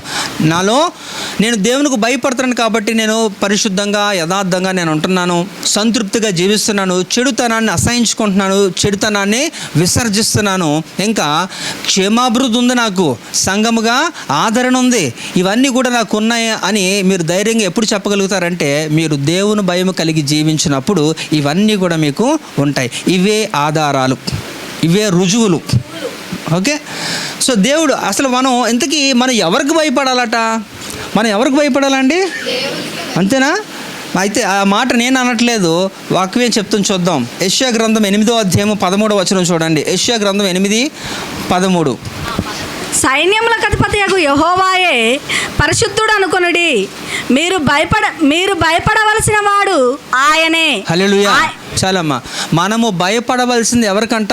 నేను దేవునికి భయపడుతున్నాను కాబట్టి నేను పరిశుద్ధంగా యథార్థంగా నేను ఉంటున్నాను, సంతృప్తిగా జీవిస్తున్నాను, చెడుతనాన్ని అసహించుకుంటున్నాను, చెడుతనాన్ని విసర్జిస్తున్నాను, ఇంకా క్షేమాభివృద్ధి ఉంది, నాకు సంఘముగా ఆదరణ ఉంది, ఇవన్నీ కూడా నాకు ఉన్నాయి అని మీరు ధైర్యంగా ఎప్పుడు చెప్పగలుగుతారంటే మీరు దేవుని భయం కలిగి జీవించినప్పుడు ఇవన్నీ కూడా మీకు ఉంటాయి. ఇవే ఆధారాలు, ఇవే రుజువులు. ఓకే, సో దేవుడు అసలు మనం ఎవరికి భయపడాలట? మనం ఎవరికి భయపడాలండి? అంతేనా? అయితే ఆ మాట నేను అనట్లేదు, వాక్యం చెప్తుంది, చూద్దాం. యెషయా గ్రంథం 8వ అధ్యాయం 13వ వచనం చూడండి. యెషయా గ్రంథం 8:13. సైన్యములకు అధిపతియగు యెహోవాయే పరిశుద్ధుడు అనుకొనుడి, మీరు భయపడవలసిన వాడు ఆయనే. హల్లెలూయా. చాలమ్మా, మనము భయపడవలసింది ఎవరికంట?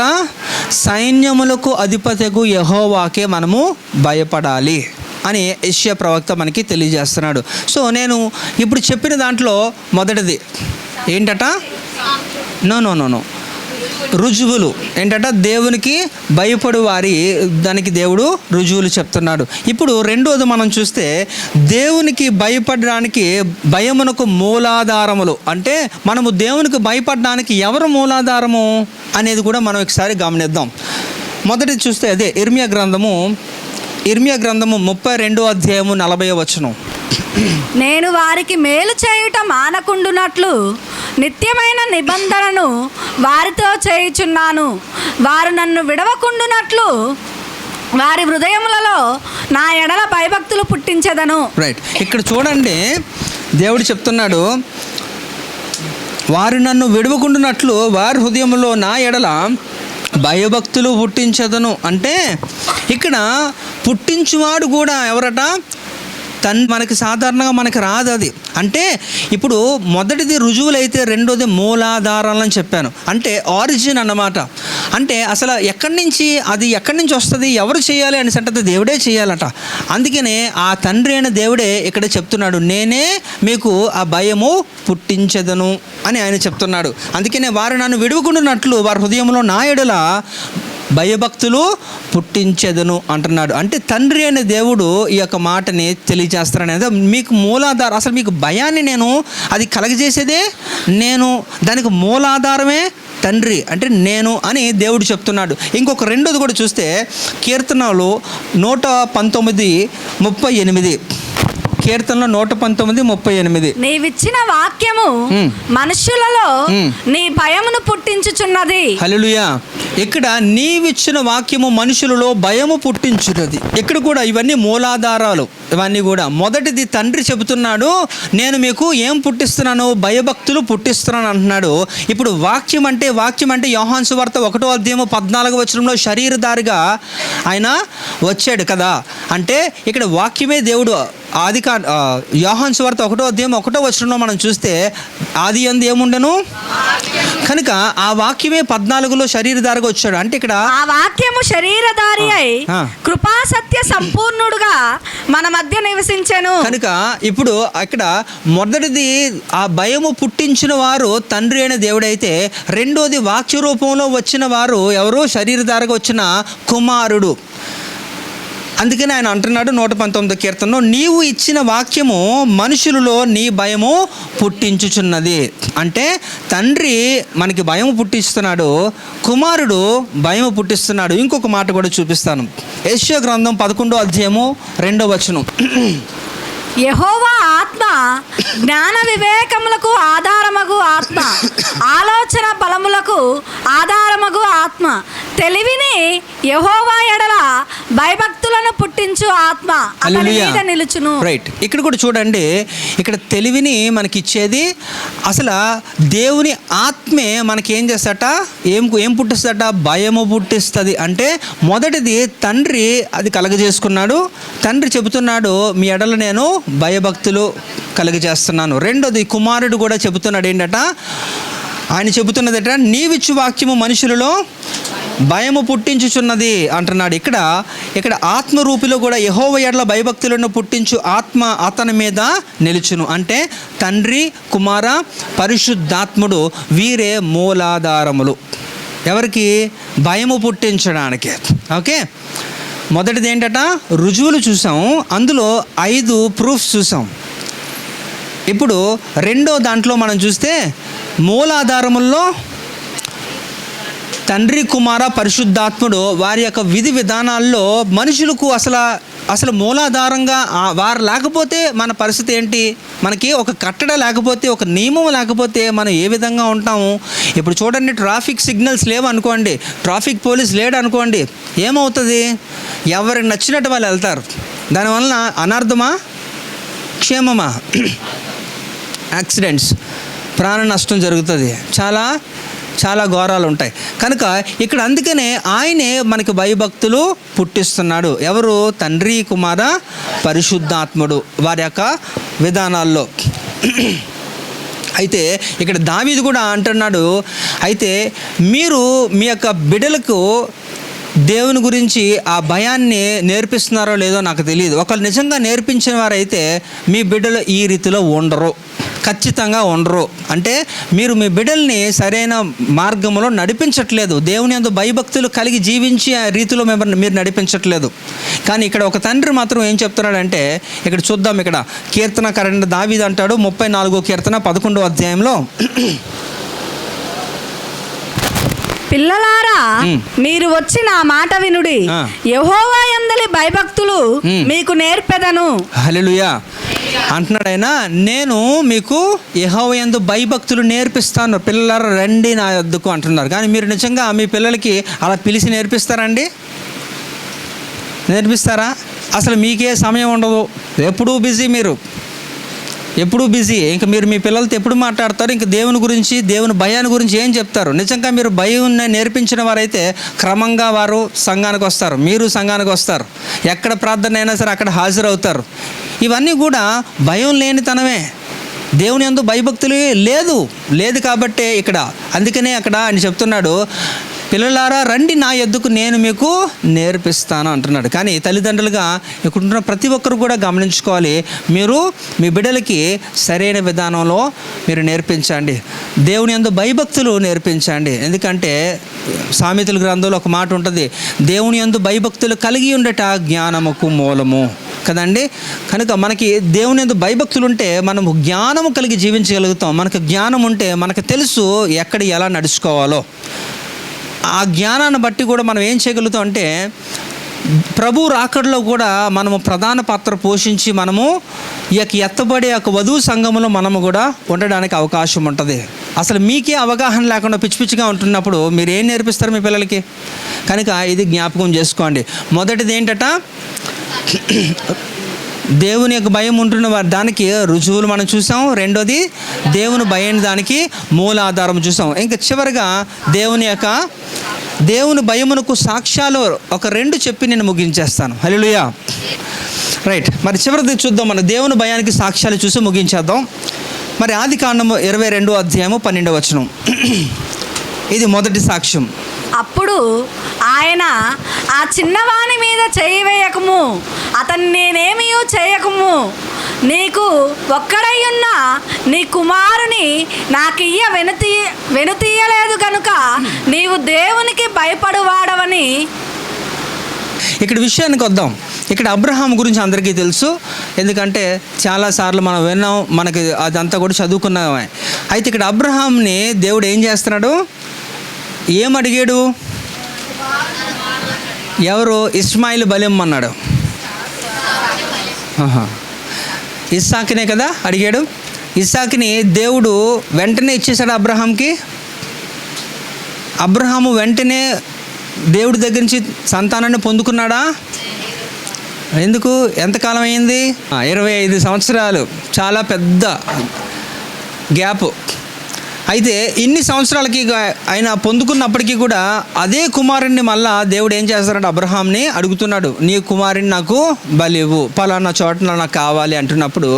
సైన్యములకు అధిపతియగు యెహోవాకే మనము భయపడాలి. అని యెషయా ప్రవక్త మనకి తెలియజేస్తున్నాడు. సో నేను ఇప్పుడు చెప్పిన దాంట్లో మొదటిది ఏంటట? నో రుజువులు ఏంటట? దేవునికి భయపడు వారి దానికి దేవుడు రుజువులు చెప్తున్నాడు. ఇప్పుడు రెండోది మనం చూస్తే దేవునికి భయపడడానికి భయమునకు మూలాధారములు, అంటే మనము దేవునికి భయపడడానికి ఎవరు మూలాధారము అనేది కూడా మనం ఒకసారి గమనిద్దాం. మొదటిది చూస్తే అదే ఇర్మియా గ్రంథము 32వ అధ్యాయము 40వ వచనం. నేను వారికి మేలు చేయుట మానకుండునట్లు నిత్యమైన నిబంధనను వారితో చేయుచున్నాను. వారు నన్ను విడవకుండునట్లు వారి హృదయములలో నా ఎడల భయభక్తులు పుట్టించెదను. రైట్, ఇక్కడ చూడండి దేవుడు చెప్తున్నాడు, వారు నన్ను విడవకుండునట్లు వారి హృదయంలో నా ఎడల భయభక్తులు పుట్టించదను. అంటే ఇక్కడ పుట్టించువాడు కూడా ఎవరట? మనకి సాధారణంగా మనకి రాదు అది. అంటే ఇప్పుడు మొదటిది రుజువులైతే రెండోది మూలాధారాలని చెప్పాను, అంటే ఆరిజిన్ అన్నమాట. అంటే అసలు ఎక్కడి నుంచి వస్తుంది, ఎవరు చేయాలి అని అంటే దేవుడే చేయాలట. అందుకనే ఆ తండ్రి అయిన దేవుడే ఇక్కడ చెప్తున్నాడు, నేనే మీకు ఆ భయము పుట్టించదను అని ఆయన చెప్తున్నాడు. అందుకనే వారు నన్ను విడువకుండానట్లు వారి హృదయంలో నా ఎడల భయభక్తులు పుట్టించెదను అంటున్నాడు. అంటే తండ్రి అనే దేవుడు ఈ యొక్క మాటని తెలియజేస్తారనేది మీకు మూలాధారం. అసలు మీకు భయాన్ని అది కలగజేసేదే నేను, దానికి మూలాధారమే తండ్రి అంటే నేను అని దేవుడు చెప్తున్నాడు. ఇంకొక రెండోది కూడా చూస్తే కీర్తనలు 119:38. కీర్తనలో 119:38. నీవిచ్చిన వాక్యము మనుషులలో నీ భయమును పుట్టించుచున్నది. హల్లెలూయా. ఇక్కడ నీవిచ్చిన వాక్యము మనుషులలో భయము పుట్టించున్నది. ఇక్కడ కూడా ఇవన్నీ మూలాధారాలు. ఇవన్నీ కూడా మొదటిది తండ్రి చెబుతున్నాడు, నేను మీకు ఏం పుట్టిస్తున్నాను? భయభక్తులు పుట్టిస్తున్నాను అంటున్నాడు. ఇప్పుడు వాక్యం అంటే యోహాను సువార్త 1వ అధ్యాయము 14వ వచనంలో శరీరధారిగా ఆయన వచ్చాడు కదా. అంటే ఇక్కడ వాక్యమే దేవుడు. యోహాను సువార్త 1వ అధ్యాయం 1వ వచనంలో మనం చూస్తే ఆది యందు ఏముండెను, కనుక ఆ వాక్యమే 14లో శరీరధారిగా వచ్చాడు. అంటే ఇక్కడ ఆ వాక్యము శరీరధారి అయి కృపా సత్య సంపూర్ణుడుగా మన మధ్య నివసించెను. కనుక ఇప్పుడు ఇక్కడ మొదటిది ఆ భయము పుట్టించిన వారు తండ్రి అయిన దేవుడైతే, రెండోది వాక్య రూపంలో వచ్చిన వారు ఎవరు? శరీరధారిగా వచ్చిన కుమారుడు. అందుకని ఆయన అంటున్నాడు 119వ కీర్తనలో, నీవు ఇచ్చిన వాక్యము మనుషులలో నీ భయము పుట్టించుచున్నది. అంటే తండ్రి మనకి భయము పుట్టిస్తున్నాడు, కుమారుడు భయము పుట్టిస్తున్నాడు. ఇంకొక మాట కూడా చూపిస్తాను. యెషయా గ్రంథం 11వ అధ్యాయము 2వ వచనం. యెహోవా ఆత్మ జ్ఞాన వివేకములకు ఆధారమగు ఆత్మ, ఆలోచన బలములకు ఆధారమగు ఆత్మ, తెలివిని యెహోవా ఎడల భయభక్తులను పుట్టించు ఆత్మ అతని మీద నిలుచును. రైట్, ఇక్కడ కూడా చూడండి, ఇక్కడ తెలివిని మనకి ఇచ్చేది అసలు దేవుని ఆత్మే మనకి ఏం చేస్తాట? ఏం పుట్టిస్తాట? భయము పుట్టిస్తుంది. అంటే మొదటిది తండ్రి అది కలగజేసుకున్నాడు. తండ్రి చెబుతున్నాడు, మీ ఎడల నేను భయభక్తులు కలుగజేస్తున్నాను. రెండోది కుమారుడు కూడా చెబుతున్నాడు ఏంటట? ఆయన చెబుతున్నదట, నీవిచ్చు వాక్యము మనుషులలో భయము పుట్టించుచున్నది అంటున్నాడు. ఇక్కడ ఆత్మరూపిలో కూడా యెహోవా ఎడల భయభక్తులను పుట్టించు ఆత్మ అతని మీద నిలుచును. అంటే తండ్రి, కుమార, పరిశుద్ధాత్ముడు వీరే మూలాధారములు ఎవరికి? భయము పుట్టించడానికి. ఓకే, మొదటిది ఏంటట? రుజువులు చూసాం, అందులో 5 ప్రూఫ్స్ చూసాం. ఇప్పుడు రెండో దాంట్లో మనం చూస్తే మూలాధారముల్లో తండ్రి, కుమార, పరిశుద్ధాత్ముడు వారి యొక్క విధి విధానాల్లో మనుషులకు అసలు మూలాధారంగా వారు లేకపోతే మన పరిస్థితి ఏంటి? మనకి ఒక కట్టడ లేకపోతే, ఒక నియమం లేకపోతే మనం ఏ విధంగా ఉంటాము? ఇప్పుడు చూడండి, ట్రాఫిక్ సిగ్నల్స్ లేవు అనుకోండి, ట్రాఫిక్ పోలీస్ లేడు అనుకోండి, ఏమవుతుంది? ఎవరికి నచ్చినట్టు వాళ్ళు వెళ్తారు. దానివల్ల అనర్థమా, క్షేమమా? యాక్సిడెంట్స్, ప్రాణ నష్టం జరుగుతుంది, చాలా ఘోరాలు ఉంటాయి. కనుక ఇక్కడ అందుకనే ఆయనే మనకి భయభక్తులు పుట్టిస్తున్నాడు. ఎవరు? తండ్రి, కుమార, పరిశుద్ధాత్ముడు వారి యొక్క విధానాల్లో. అయితే ఇక్కడ దావీదు కూడా అంటున్నాడు, అయితే మీరు మీ యొక్క బిడ్డలకు దేవుని గురించి ఆ భయాన్ని నేర్పిస్తున్నారో లేదో నాకు తెలియదు. ఒకళ్ళు నిజంగా నేర్పించిన వారైతే మీ బిడ్డలు ఈ రీతిలో ఉండరు, ఖచ్చితంగా ఉండరు. అంటే మీరు మీ బిడ్డల్ని సరైన మార్గంలో నడిపించట్లేదు, దేవుని యందు భయభక్తులు కలిగి జీవించి ఆ రీతిలో మీరు నడిపించట్లేదు. కానీ ఇక్కడ ఒక తండ్రి మాత్రం ఏం చెప్తున్నాడంటే, ఇక్కడ చూద్దాం, ఇక్కడ కీర్తనకారుడైన దావీదు అంటాడు 34వ కీర్తన 11వ అధ్యాయంలో, పిల్లలారా మీరు వచ్చి నా మాట వినుడి, యెహోవా యందలి భయభక్తులు మీకు నేర్పెదను. హల్లెలూయా అంటున్నాడు ఆయన. నేను మీకు యెహోవా యందు భయభక్తులు నేర్పిస్తాను, పిల్లలారా రండి నా యొద్దకు అంటున్నారు. కానీ మీరు నిజంగా మీ పిల్లలకి అలా పిలిచి నేర్పిస్తారండి? నేర్పిస్తారా? అసలు మీకే సమయం ఉండదు, ఎప్పుడూ బిజీ, మీరు ఎప్పుడూ బిజీ. ఇంకా మీరు మీ పిల్లలతో ఎప్పుడు మాట్లాడతారు? ఇంకా దేవుని గురించి, దేవుని భయాన్ని గురించి ఏం చెప్తారు? నిజంగా మీరు భయం నేర్పించిన వారైతే క్రమంగా వారు సంఘానికి వస్తారు, మీరు సంఘానికి వస్తారు, ఎక్కడ ప్రార్థన అయినా సరే అక్కడ హాజరవుతారు. ఇవన్నీ కూడా భయం లేనితనమే, దేవుని యందు భయభక్తులు లేదు కాబట్టే ఇక్కడ. అందుకనే అక్కడ ఆయన చెప్తున్నాడు, పిల్లలారా రండి నా యొద్దకు నేను మీకు నేర్పిస్తాను అంటున్నాడు. కానీ తల్లిదండ్రులుగా ఇక్కడున్న ప్రతి ఒక్కరు కూడా గమనించుకోవాలి, మీరు మీ బిడ్డలకి సరైన విధానంలో మీరు నేర్పించండి, దేవుని యందు భయభక్తులు నేర్పించండి. ఎందుకంటే సామెతల గ్రంథంలో ఒక మాట ఉంటుంది, దేవుని యందు భయభక్తులు కలిగి ఉండట జ్ఞానముకు మూలము కదండి. కనుక మనకి దేవుని యందు భయభక్తులు ఉంటే మనము జ్ఞానము కలిగి జీవించగలుగుతాం. మనకు జ్ఞానం ఉంటే మనకు తెలుసు ఎక్కడ ఎలా నడుచుకోవాలో. ఆ జ్ఞానాన్ని బట్టి కూడా మనం ఏం చేయగలుగుతాం అంటే, ప్రభు రాకడలో కూడా మనము ప్రధాన పాత్ర పోషించి మనము ఈ యొక్క ఎత్తబడే యొక్క వధువు సంఘములో మనము కూడా ఉండడానికి అవకాశం ఉంటుంది. అసలు మీకే అవగాహన లేకుండా పిచ్చిగా ఉంటున్నప్పుడు మీరు ఏం నేర్పిస్తారు మీ పిల్లలకి? కనుక ఇది జ్ఞాపకం చేసుకోండి. మొదటిది ఏంటట, దేవుని యొక్క భయం ఉంటున్న వారి దానికి రుజువులు మనం చూసాం. రెండోది దేవుని భయం దానికి మూలాధారం చూసాం. ఇంకా చివరిగా దేవుని భయమునకు సాక్ష్యాలు ఒక 2 చెప్పి నేను ముగించేస్తాను. హల్లెలూయా. రైట్, మరి చివరిది చూద్దాం. మన దేవుని భయానికి సాక్ష్యాలు చూసి ముగించేద్దాం. మరి ఆదికాండము 22వ అధ్యాయము 12వ వచనం, ఇది మొదటి సాక్ష్యం. అప్పుడు ఆయన, ఆ చిన్నవాని మీద చేయి వేయకము, అతన్ని నేనేమీ చేయకము, నీకు ఒక్కడయ్యున్న నీ కుమారుని నాకియ్య వెనుతీయలేదు కనుక నీవు దేవునికి భయపడువాడవని. ఇక్కడ విషయానికి వద్దాం. ఇక్కడ అబ్రహాం గురించి అందరికీ తెలుసు, ఎందుకంటే చాలాసార్లు మనం విన్నాం, మనకి అదంతా కూడా చదువుకున్నామే. అయితే ఇక్కడ అబ్రహాంని దేవుడు ఏం చేస్తున్నాడు? ఏం అడిగాడు? ఎవరు? ఇస్మాయిల్ బలిమ్మన్నాడు. ఇస్సాకునే కదా అడిగాడు. ఇస్సాకుని దేవుడు వెంటనే ఇచ్చేశాడు అబ్రహాంకి. అబ్రహాము వెంటనే దేవుడి దగ్గర నుంచి సంతానాన్ని పొందుకున్నాడా? ఎందుకు? ఎంతకాలం అయింది? 25 సంవత్సరాలు, చాలా పెద్ద గ్యాప్. అయితే ఇన్ని సంవత్సరాలకి ఆయన పొందుకున్నప్పటికీ కూడా అదే కుమారుణ్ణి మళ్ళా దేవుడు ఏం చేస్తారంటే అబ్రహాంని అడుగుతున్నాడు, నీ కుమారుని నాకు బలివ్వు, పలానా చోట నాకు కావాలి అంటున్నప్పుడు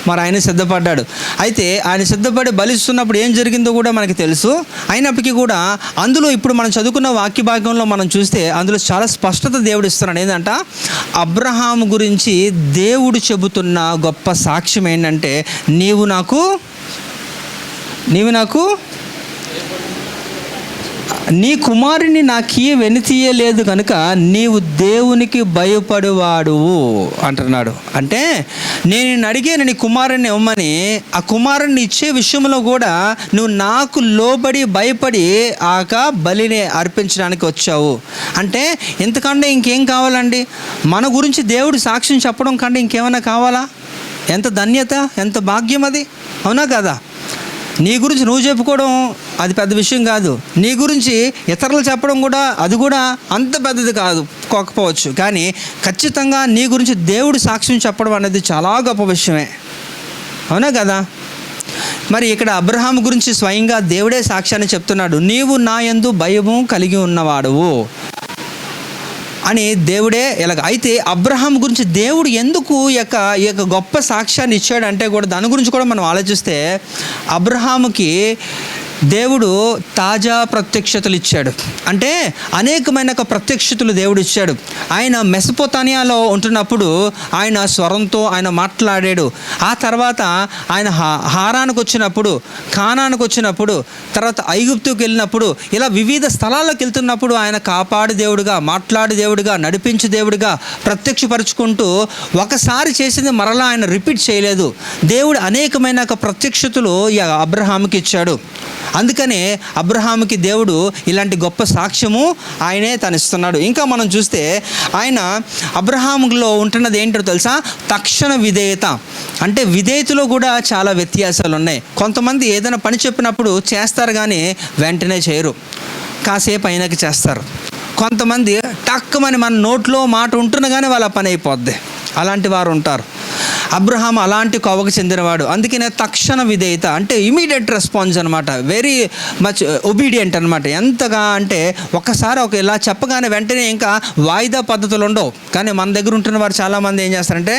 మరి ఆయన సిద్ధపడ్డాడు. అయితే ఆయన సిద్ధపడి బలిస్తున్నప్పుడు ఏం జరిగిందో కూడా మనకి తెలుసు. అయినప్పటికీ కూడా అందులో ఇప్పుడు మనం చదువుకున్న వాక్య భాగంలో మనం చూస్తే అందులో చాలా స్పష్టత దేవుడు ఇస్తున్నాడు. ఏంటంట, అబ్రహాం గురించి దేవుడు చెబుతున్న గొప్ప సాక్ష్యం ఏంటంటే, నీవు నాకు నీ కుమారుని నాకు వెనుతీయలేదు కనుక నీవు దేవునికి భయపడువాడువు అంటున్నాడు. అంటే నేను అడిగాను నీ కుమారుని ఇవ్వమని, ఆ కుమారుని ఇచ్చే విషయంలో కూడా నువ్వు నాకు లోబడి భయపడి బలిని అర్పించడానికి వచ్చావు. అంటే ఇంతకంటే ఇంకేం కావాలండి? మన గురించి దేవుడు సాక్ష్యం చెప్పడం కంటే ఇంకేమైనా కావాలా? ఎంత ధన్యత, ఎంత భాగ్యం అది, అవునా కదా? నీ గురించి నువ్వు చెప్పుకోవడం అది పెద్ద విషయం కాదు, నీ గురించి ఇతరులు చెప్పడం కూడా అది కూడా అంత పెద్దది కాకపోవచ్చు, కానీ ఖచ్చితంగా నీ గురించి దేవుడు సాక్ష్యం చెప్పడం అనేది చాలా గొప్ప విషయమే, అవునా కదా? మరి ఇక్కడ అబ్రహాం గురించి స్వయంగా దేవుడే సాక్ష్యాన్ని చెప్తున్నాడు, నీవు నా యందు భయము కలిగి ఉన్నవాడువు అని దేవుడే ఇలాగ. అయితే అబ్రహాం గురించి దేవుడు ఎందుకు ఈ యొక్క గొప్ప సాక్ష్యాన్ని ఇచ్చాడంటే కూడా దాని గురించి కూడా మనం ఆలోచిస్తే, అబ్రహాముకి దేవుడు తాజా ప్రత్యక్షతలు ఇచ్చాడు. అంటే అనేకమైన ప్రత్యక్షతలు దేవుడు ఇచ్చాడు. ఆయన మెసపోతానియాలో ఉంటున్నప్పుడు ఆయన స్వరంతో ఆయన మాట్లాడాడు. ఆ తర్వాత ఆయన హారానికి వచ్చినప్పుడు, కానానికి వచ్చినప్పుడు, తర్వాత ఐగుప్తుకి వెళ్ళినప్పుడు, ఇలా వివిధ స్థలాలకు వెళ్తున్నప్పుడు ఆయన కాపాడు దేవుడుగా, మాట్లాడు దేవుడుగా, నడిపించు దేవుడుగా ప్రత్యక్షపరుచుకుంటూ ఒకసారి చేసింది మరలా ఆయన రిపీట్ చేయలేదు. దేవుడు అనేకమైన ప్రత్యక్షతలు అబ్రహాముకి ఇచ్చాడు. అందుకనే అబ్రహాముకి దేవుడు ఇలాంటి గొప్ప సాక్ష్యము ఆయనే తనిస్తున్నాడు. ఇంకా మనం చూస్తే ఆయన అబ్రహాములో ఉంటున్నది ఏంటో తెలుసా? తక్షణ విధేయత. అంటే విధేయతలో కూడా చాలా వ్యత్యాసాలు ఉన్నాయి. కొంతమంది ఏదైనా పని చెప్పినప్పుడు చేస్తారు కానీ వెంటనే చేయరు, కాసేపు అయినాక చేస్తారు. కొంతమంది టక్కుమని మన నోట్లో మాట ఉంటున్నగానే వాళ్ళ పని అయిపోద్ది. అలాంటి వారు ఉంటారు. అబ్రహాం అలాంటి కోవకు చెందినవాడు. అందుకనే తక్షణ విధేయత అంటే ఇమీడియట్ రెస్పాన్స్ అనమాట. వెరీ మచ్ ఒబీడియంట్ అనమాట. ఎంతగా అంటే ఒక్కసారి ఇలా చెప్పగానే వెంటనే ఇంకా వాయిదా పద్ధతులు ఉండవు. కానీ మన దగ్గర ఉంటున్న వారు చాలామంది ఏం చేస్తారంటే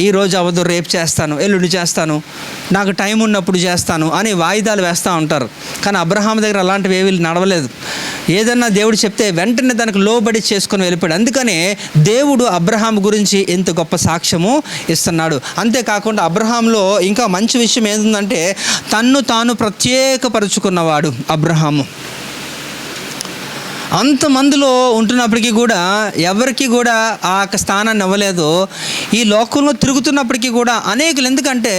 ఈరోజు అవ్వదు, రేపు చేస్తాను, ఎల్లుండి చేస్తాను, నాకు టైం ఉన్నప్పుడు చేస్తాను అని వాయిదాలు వేస్తూ ఉంటారు. కానీ అబ్రహాం దగ్గర అలాంటివి ఏవి నడవలేదు. ఏదన్నా దేవుడు చెప్తే వెంటనే దానికి లోబడి చేసుకొని వెళ్ళిపోయాడు. అందుకనే దేవుడు అబ్రహాం గురించి ఎంత గొప్ప సాక్ష్యము ఇస్తున్నాడు. అంతేకాకుండా అబ్రహాంలో ఇంకా మంచి విషయం ఏంటంటే తన్ను తాను ప్రత్యేకపరుచుకున్నవాడు అబ్రహాము. అంతమందిలో ఉంటున్నప్పటికీ కూడా ఎవరికి కూడా ఆ స్థానాన్ని ఇవ్వలేదు. ఈ లోకంలో తిరుగుతున్నప్పటికీ కూడా అనేకులు, ఎందుకంటే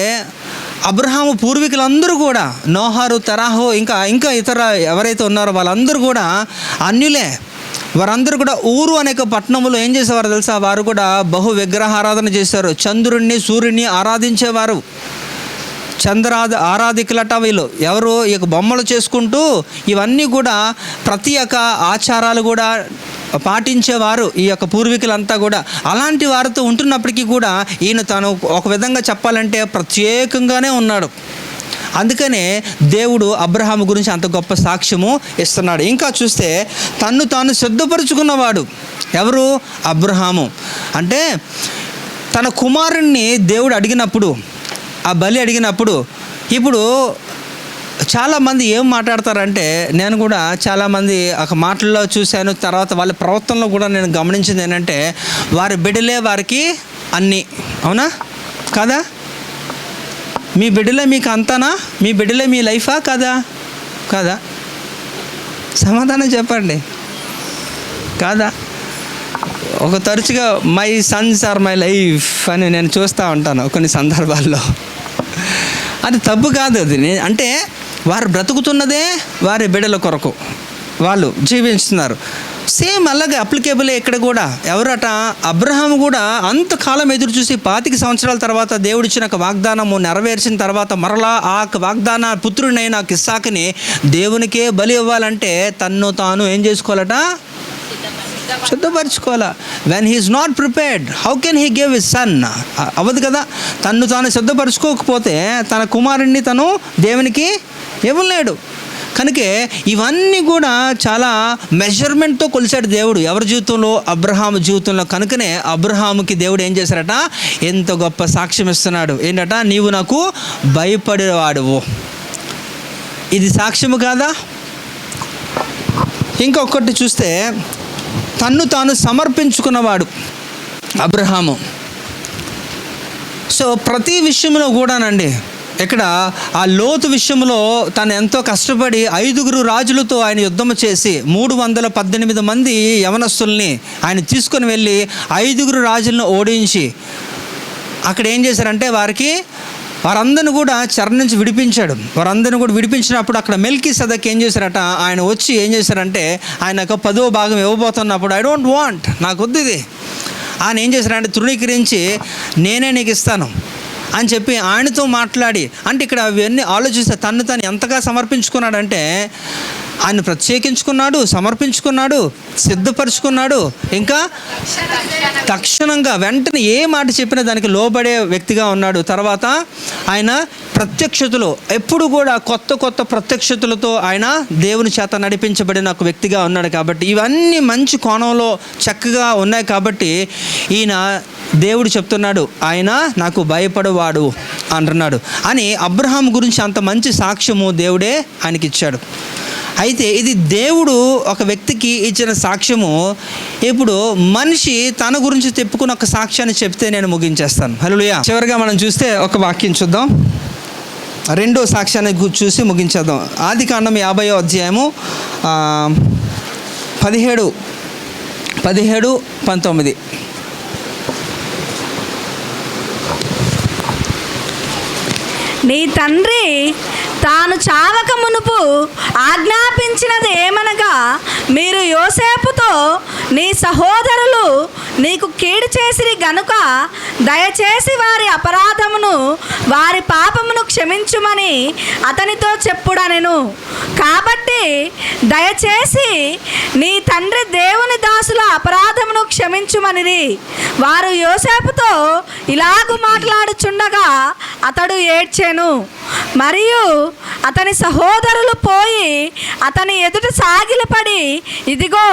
అబ్రహాము పూర్వీకులందరూ కూడా నోహారు, తెరాహు, ఇంకా ఇతర ఎవరైతే ఉన్నారో వాళ్ళందరూ కూడా అన్యులే. వారందరూ కూడా ఊరు అనే పట్టణంలో ఏం చేసేవారు తెలుసా? వారు కూడా బహు విగ్రహారాధన చేశారు. చంద్రుణ్ణి, సూర్యుని ఆరాధించేవారు. ఆరాధికులట వీళ్ళు. ఎవరు? ఇక బొమ్మలు చేసుకుంటూ ఇవన్నీ కూడా ప్రతి ఒక్క ఆచారాలు కూడా పాటించేవారు ఈ యొక్క పూర్వీకులంతా కూడా. అలాంటి వారితో ఉంటున్నప్పటికీ కూడా ఈయన తాను ఒక విధంగా చెప్పాలంటే ప్రత్యేకంగానే ఉన్నాడు. అందుకనే దేవుడు అబ్రహాము గురించి అంత గొప్ప సాక్ష్యము ఇస్తున్నాడు. ఇంకా చూస్తే తన్ను తాను సిద్ధపరుచుకున్నవాడు ఎవరు? అబ్రహాము. అంటే తన కుమారుణ్ణి దేవుడు అడిగినప్పుడు, ఆ బలి అడిగినప్పుడు, ఇప్పుడు చాలామంది ఏం మాట్లాడతారంటే, నేను కూడా చాలామంది ఒక మాటల్లో చూశాను, తర్వాత వాళ్ళ ప్రవర్తనలో కూడా నేను గమనించింది ఏంటంటే వారి బిడ్డలే వారికి అన్నీ. అవునా కాదా? మీ బిడ్డలే మీకు అంతానా? మీ బిడ్డలే మీ లైఫా కాదా? కాదా? సమాధానం చెప్పండి. కాదా? ఒక తరచుగా my sons or my life అని నేను చూస్తూ ఉంటాను కొన్ని సందర్భాల్లో. అది తప్పు కాదు. అది అంటే వారు బ్రతుకుతున్నదే వారి బిడ్డల కొరకు, వాళ్ళు జీవిస్తున్నారు. సేమ్ అలాగే అప్లికేబులే ఇక్కడ కూడా. ఎవరట? అబ్రహాము కూడా అంతకాలం ఎదురు చూసి 25 సంవత్సరాల తర్వాత దేవుడిచ్చిన ఒక వాగ్దానము నెరవేర్చిన తర్వాత మరలా ఆ వాగ్దాన పుత్రుడైన ఇస్సాకుని దేవునికే బలి ఇవ్వాలంటే తన్ను తాను ఏం చేసుకోవాలట? సిద్ధపరచుకోవాలా. When he is not prepared how can he give his son? అవ్వదు కదా. తన్ను తాను సిద్ధపరచుకోకపోతే తన కుమారుణ్ణి తను దేవునికి ఇవ్వలేడు. కనుక ఇవన్నీ కూడా చాలా మెజర్మెంట్తో కొలిచాడు దేవుడు ఎవరి జీవితంలో? అబ్రహాము జీవితంలో. కనుకనే అబ్రహాముకి దేవుడు ఏం చేశారట? ఎంత గొప్ప సాక్ష్యం ఇస్తున్నాడు. ఏంటట? నీవు నాకు భయపడేవాడువు. ఇది సాక్ష్యము కాదా? ఇంకొకటి చూస్తే తన్ను తాను సమర్పించుకున్నవాడు అబ్రహాము. సో ప్రతి విషయంలో కూడానండి, ఇక్కడ ఆ లోతు విషయంలో తను ఎంతో కష్టపడి 5 రాజులతో ఆయన యుద్ధం చేసి 318 మంది యవనస్తుల్ని ఆయన తీసుకొని వెళ్ళి 5 రాజులను ఓడించి అక్కడ ఏం చేశారంటే వారందరిని కూడా చెర నుంచి విడిపించాడు. వారందరిని కూడా విడిపించినప్పుడు అక్కడ మెల్కీసెదెకు ఏం చేశారట? ఆయన వచ్చి ఏం చేశారంటే ఆయనకు 10వ భాగం ఇవ్వబోతున్నప్పుడు ఐ డోంట్ వాంట్, నాకు వద్దు ఇది. ఆయన ఏం చేశారంటే తృణీకరించి నేనే నీకు ఇస్తాను అని చెప్పి ఆయనతో మాట్లాడి, అంటే ఇక్కడ అవన్నీ ఆలోచిస్తే తను ఎంతగా సమర్పించుకున్నాడంటే ఆయన ప్రత్యేకించుకున్నాడు, సమర్పించుకున్నాడు, సిద్ధపరుచుకున్నాడు. ఇంకా తక్షణంగా వెంటనే ఏ మాట చెప్పినా దానికి లోబడే వ్యక్తిగా ఉన్నాడు. తర్వాత ఆయన ప్రత్యక్షతలు ఎప్పుడు కూడా కొత్త కొత్త ప్రత్యక్షతలతో ఆయన దేవుని చేత నడిపించబడిన ఒక వ్యక్తిగా ఉన్నాడు. కాబట్టి ఇవన్నీ మంచి కోణంలో చక్కగా ఉన్నాయి. కాబట్టి ఈయన దేవుడు చెప్తున్నాడు, ఆయన నాకు భయపడేవాడు అంటున్నాడు అని. అబ్రహాం గురించి అంత మంచి సాక్ష్యము దేవుడే ఆయనకి ఇచ్చాడు. అయితే ఇది దేవుడు ఒక వ్యక్తికి ఇచ్చిన సాక్ష్యము. ఇప్పుడు మనిషి తన గురించి చెప్పుకున్న ఒక సాక్ష్యాన్ని చెప్తే నేను ముగించేస్తాను. హల్లెలూయా. చివరిగా మనం చూస్తే ఒక వాక్యం చూద్దాం, రెండో సాక్ష్యాన్ని చూసి ముగించేద్దాం. ఆదికాండం 50వ అధ్యాయము 17, 19. నీ తండ్రి తాను చావక మునుపు ఆజ్ఞాపించినది ఏమనగా, మీరు యోసేపుతో నీ సహోదరులు నీకు కీడు చేసిరి గనుక దయచేసి వారి అపరాధమును వారి పాపమును క్షమించుమని అతనితో చెప్పుడనెను. కాబట్టి దయచేసి నీ తండ్రి దేవుని దాసుల అపరాధమును క్షమించుమనిరి. వారు యోసేపుతో ఇలాగు మాట్లాడుచుండగా అతడు ఏడ్చెను. మరియు అతని సహోదరులు పోయి అతని ఎదుట సాగిలపడి, ఇదిగో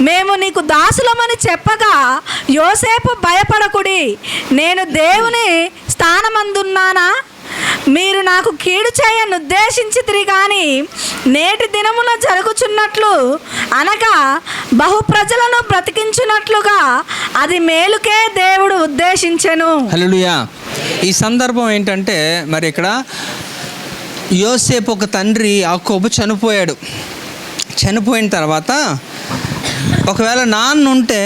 మేము నీకు దాసులమని చెప్పగా, యోసేపు భయపడకుడి, నేను దేవుని స్థానమందున్నానా? మీరు నాకు కీడు చేయను ఉద్దేశించితిరి కానీ నేటి దినమున జరుగుచున్నట్లు అనగా బహు ప్రజలను బ్రతికించున్నట్లుగా అది మేలుకే దేవుడు ఉద్దేశించెను. హల్లెలూయా. ఈ సందర్భం ఏంటంటే, మరి ఇక్కడ యోసేపు ఒక తండ్రి యాకోబు చనిపోయాడు. చనిపోయిన తర్వాత ఒకవేళ నాన్న ఉంటే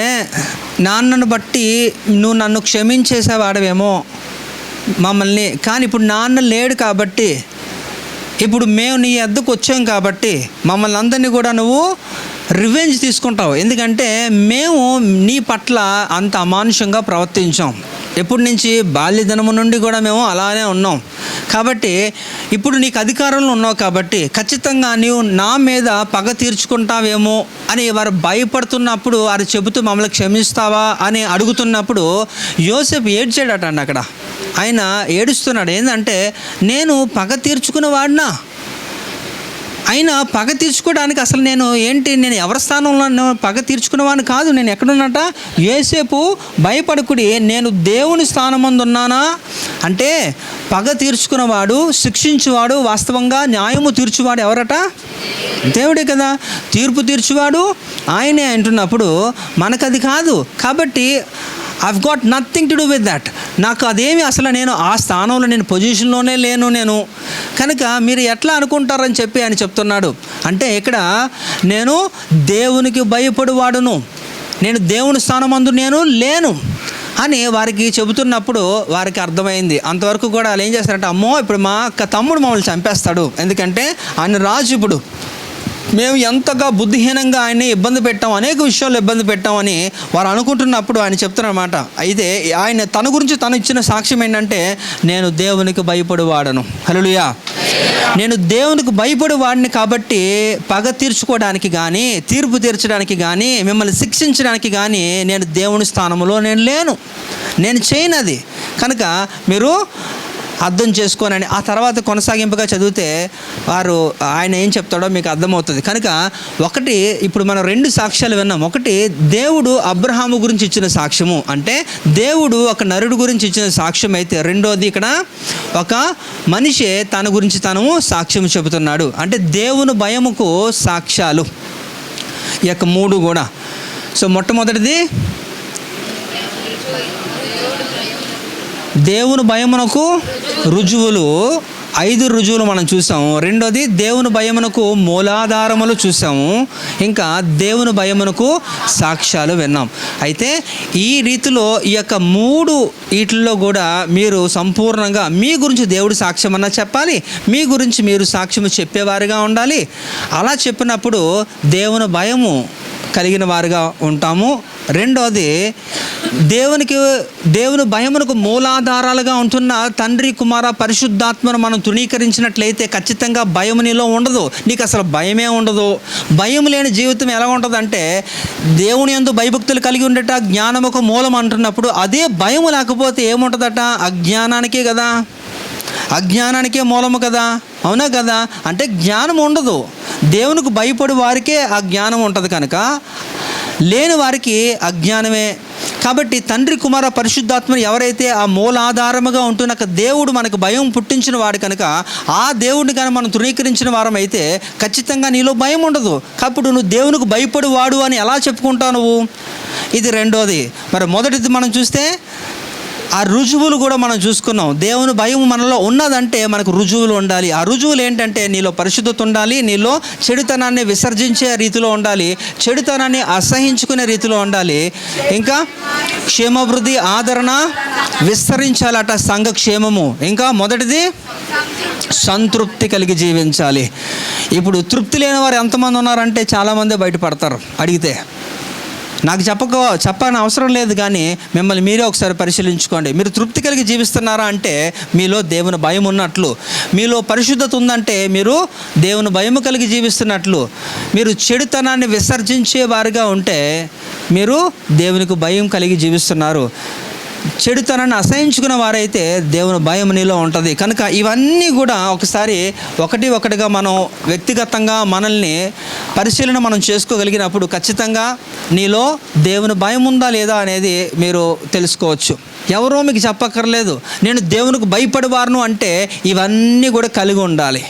నాన్నను బట్టి నువ్వు నన్ను క్షమించేసేవాడవేమో మమ్మల్ని, కానీ ఇప్పుడు నాన్న లేడు కాబట్టి, ఇప్పుడు మేము నీ వద్దకు వచ్చాం కాబట్టి మమ్మల్ని అందరినీ కూడా నువ్వు రివెంజ్ తీసుకుంటావు. ఎందుకంటే మేము నీ పట్ల అంత అమానుషంగా ప్రవర్తించాం. ఎప్పటి నుంచి బాల్యదినము నుండి కూడా మేము అలానే ఉన్నాం. కాబట్టి ఇప్పుడు నీకు అధికారంలో ఉన్నావు కాబట్టి ఖచ్చితంగా నీవు నా మీద పగ తీర్చుకుంటావేమో అని వారు భయపడుతున్నప్పుడు వారు చెబుతూ మమ్మల్ని క్షమిస్తావా అని అడుగుతున్నప్పుడు యోసేపు ఏడ్చాడట అండి. అక్కడ ఆయన ఏడుస్తున్నాడు. ఏంటంటే, నేను పగ తీర్చుకున్న వాడినా, అయినా పగ తీర్చుకోవడానికి అసలు నేను ఎవరి స్థానంలో పగ తీర్చుకునేవాడిని కాదు. నేను ఎక్కడున్నట? యోసేపు భయపడకుడి, నేను దేవుని స్థానమందు ఉన్నానా అంటే పగ తీర్చుకున్నవాడు, శిక్షించువాడు, వాస్తవంగా న్యాయము తీర్చువాడు ఎవరట? దేవుడే కదా. తీర్పు తీర్చువాడు ఆయనే అంటున్నప్పుడు మనకది కాదు. కాబట్టి I've got nothing to do with that. నాకు అదేమి అసలు నేను ఆ స్థానంలో నేను పొజిషన్లోనే లేను నేను. కనుక మీరు ఎట్లా అనుకుంటారని చెప్పి ఆయన చెప్తున్నాడు. అంటే ఇక్కడ నేను దేవునికి భయపడువాడును, నేను దేవుని స్థానమందు నేను లేను అని వారికి చెబుతున్నప్పుడు వారికి అర్థమైంది. అంతవరకు కూడా వాళ్ళు ఏం చేస్తారంటే, అమ్మో ఇప్పుడు మా తమ్ముడు మమ్మల్ని చంపేస్తాడు, ఎందుకంటే ఆయన రాజు, ఇప్పుడు మేము ఎంతగా బుద్ధిహీనంగా ఆయన్ని ఇబ్బంది పెట్టాం, అనేక విషయాల్లో ఇబ్బంది పెట్టామని వారు అనుకుంటున్నప్పుడు ఆయన చెప్తున్నారన్నమాట. అయితే ఆయన తన గురించి తను ఇచ్చిన సాక్ష్యం ఏంటంటే, నేను దేవునికి భయపడువాడను. హల్లెలూయా. నేను దేవునికి భయపడువాడిని కాబట్టి పగ తీర్చుకోవడానికి కానీ, తీర్పు తీర్చడానికి కానీ, మిమ్మల్ని శిక్షించడానికి కానీ నేను దేవుని స్థానంలో నేను లేను, నేను చేయనది. కనుక మీరు అర్థం చేసుకోనని ఆ తర్వాత కొనసాగింపుగా చదివితే వారు ఆయన ఏం చెప్తాడో మీకు అర్థమవుతుంది. కనుక ఒకటి, ఇప్పుడు మనం రెండు సాక్ష్యాలు విన్నాం. ఒకటి దేవుడు అబ్రహాము గురించి ఇచ్చిన సాక్ష్యము, అంటే దేవుడు ఒక నరుడు గురించి ఇచ్చిన సాక్ష్యం అయితే, రెండోది ఇక్కడ ఒక మనిషి తన గురించి తను సాక్ష్యం చెబుతున్నాడు. అంటే దేవుని భయముకు సాక్ష్యాలు ఈ యొక్క మూడు కూడా. సో మొట్టమొదటిది దేవుని భయమునకు రుజువులు, 5 రుజువులు మనం చూసాము. రెండోది దేవుని భయమునకు మూలాధారములు చూసాము. ఇంకా దేవుని భయమునకు సాక్ష్యాలు విన్నాం. అయితే ఈ రీతిలో ఈ యొక్క 3 వీటిల్లో కూడా మీరు సంపూర్ణంగా మీ గురించి దేవుడు సాక్ష్యం అన్నా చెప్పాలి, మీ గురించి మీరు సాక్ష్యం చెప్పేవారుగా ఉండాలి. అలా చెప్పినప్పుడు దేవుని భయము కలిగిన వారుగా ఉంటాము. రెండోది దేవుని భయమునకు మూలాధారాలుగా ఉంటున్న తండ్రి, కుమార, పరిశుద్ధాత్మను మనం తృణీకరించినట్లయితే ఖచ్చితంగా భయం నీలో ఉండదు. నీకు అసలు భయమే ఉండదు. భయం లేని జీవితం ఎలా ఉంటుందంటే, దేవుని యందు భయభక్తులు కలిగి ఉండట జ్ఞానముకు మూలం అంటున్నప్పుడు, అదే భయం లేకపోతే ఏముంటుందట? అజ్ఞానానికే కదా. అజ్ఞానానికే మూలము కదా, అవునా కదా? అంటే జ్ఞానం ఉండదు. దేవునికి భయపడి వారికే ఆ జ్ఞానం ఉంటుంది కనుక లేని వారికి అజ్ఞానమే. కాబట్టి తండ్రి కుమార పరిశుద్ధాత్మని ఎవరైతే ఆ మూలాధారముగా ఉంటున్న దేవుడు మనకు భయం పుట్టించిన వాడు కనుక ఆ దేవుడిని కానీ మనం తృణీకరించిన వారం అయితే ఖచ్చితంగా నీలో భయం ఉండదు. కాబట్టి నువ్వు దేవునికి భయపడి వాడు అని ఎలా చెప్పుకుంటావు నువ్వు? ఇది రెండోది. మరి మొదటిది మనం చూస్తే ఆ రుజువులు కూడా మనం చూసుకున్నాం. దేవుని భయం మనలో ఉన్నదంటే మనకు రుజువులు ఉండాలి. ఆ రుజువులు ఏంటంటే నీలో పరిశుద్ధత ఉండాలి, నీలో చెడుతనాన్ని విసర్జించే రీతిలో ఉండాలి, చెడుతనాన్ని అసహించుకునే రీతిలో ఉండాలి. ఇంకా క్షేమాభివృద్ధి, ఆదరణ విస్తరించాలట, సంఘ క్షేమము. ఇంకా మొదటిది సంతృప్తి కలిగి జీవించాలి. ఇప్పుడు తృప్తి లేని వారు ఎంతమంది ఉన్నారంటే చాలామంది బయటపడతారు. అడిగితే నాకు చెప్పని అవసరం లేదు, కానీ మిమ్మల్ని మీరే ఒకసారి పరిశీలించుకోండి. మీరు తృప్తి కలిగి జీవిస్తున్నారా అంటే మీలో దేవుని భయం ఉన్నట్లు, మీలో పరిశుద్ధత ఉందంటే మీరు దేవుని భయం కలిగి జీవిస్తున్నట్లు, మీరు చెడుతనాన్ని విసర్జించే వారిగా ఉంటే మీరు దేవునికి భయం కలిగి జీవిస్తున్నారు. చెడుతనాన్ని అసహించుకున్న వారైతే దేవుని భయం నీలో ఉంటుంది. కనుక ఇవన్నీ కూడా ఒకసారి ఒకటిగా మనం వ్యక్తిగతంగా మనల్ని పరిశీలన మనం చేసుకోగలిగినప్పుడు ఖచ్చితంగా నీలో దేవుని భయం ఉందా లేదా అనేది మీరు తెలుసుకోవచ్చు. ఎవరో మీకు చెప్పక్కర్లేదు. నేను దేవునికి భయపడేవారును అంటే ఇవన్నీ కూడా కలిగి ఉండాలి.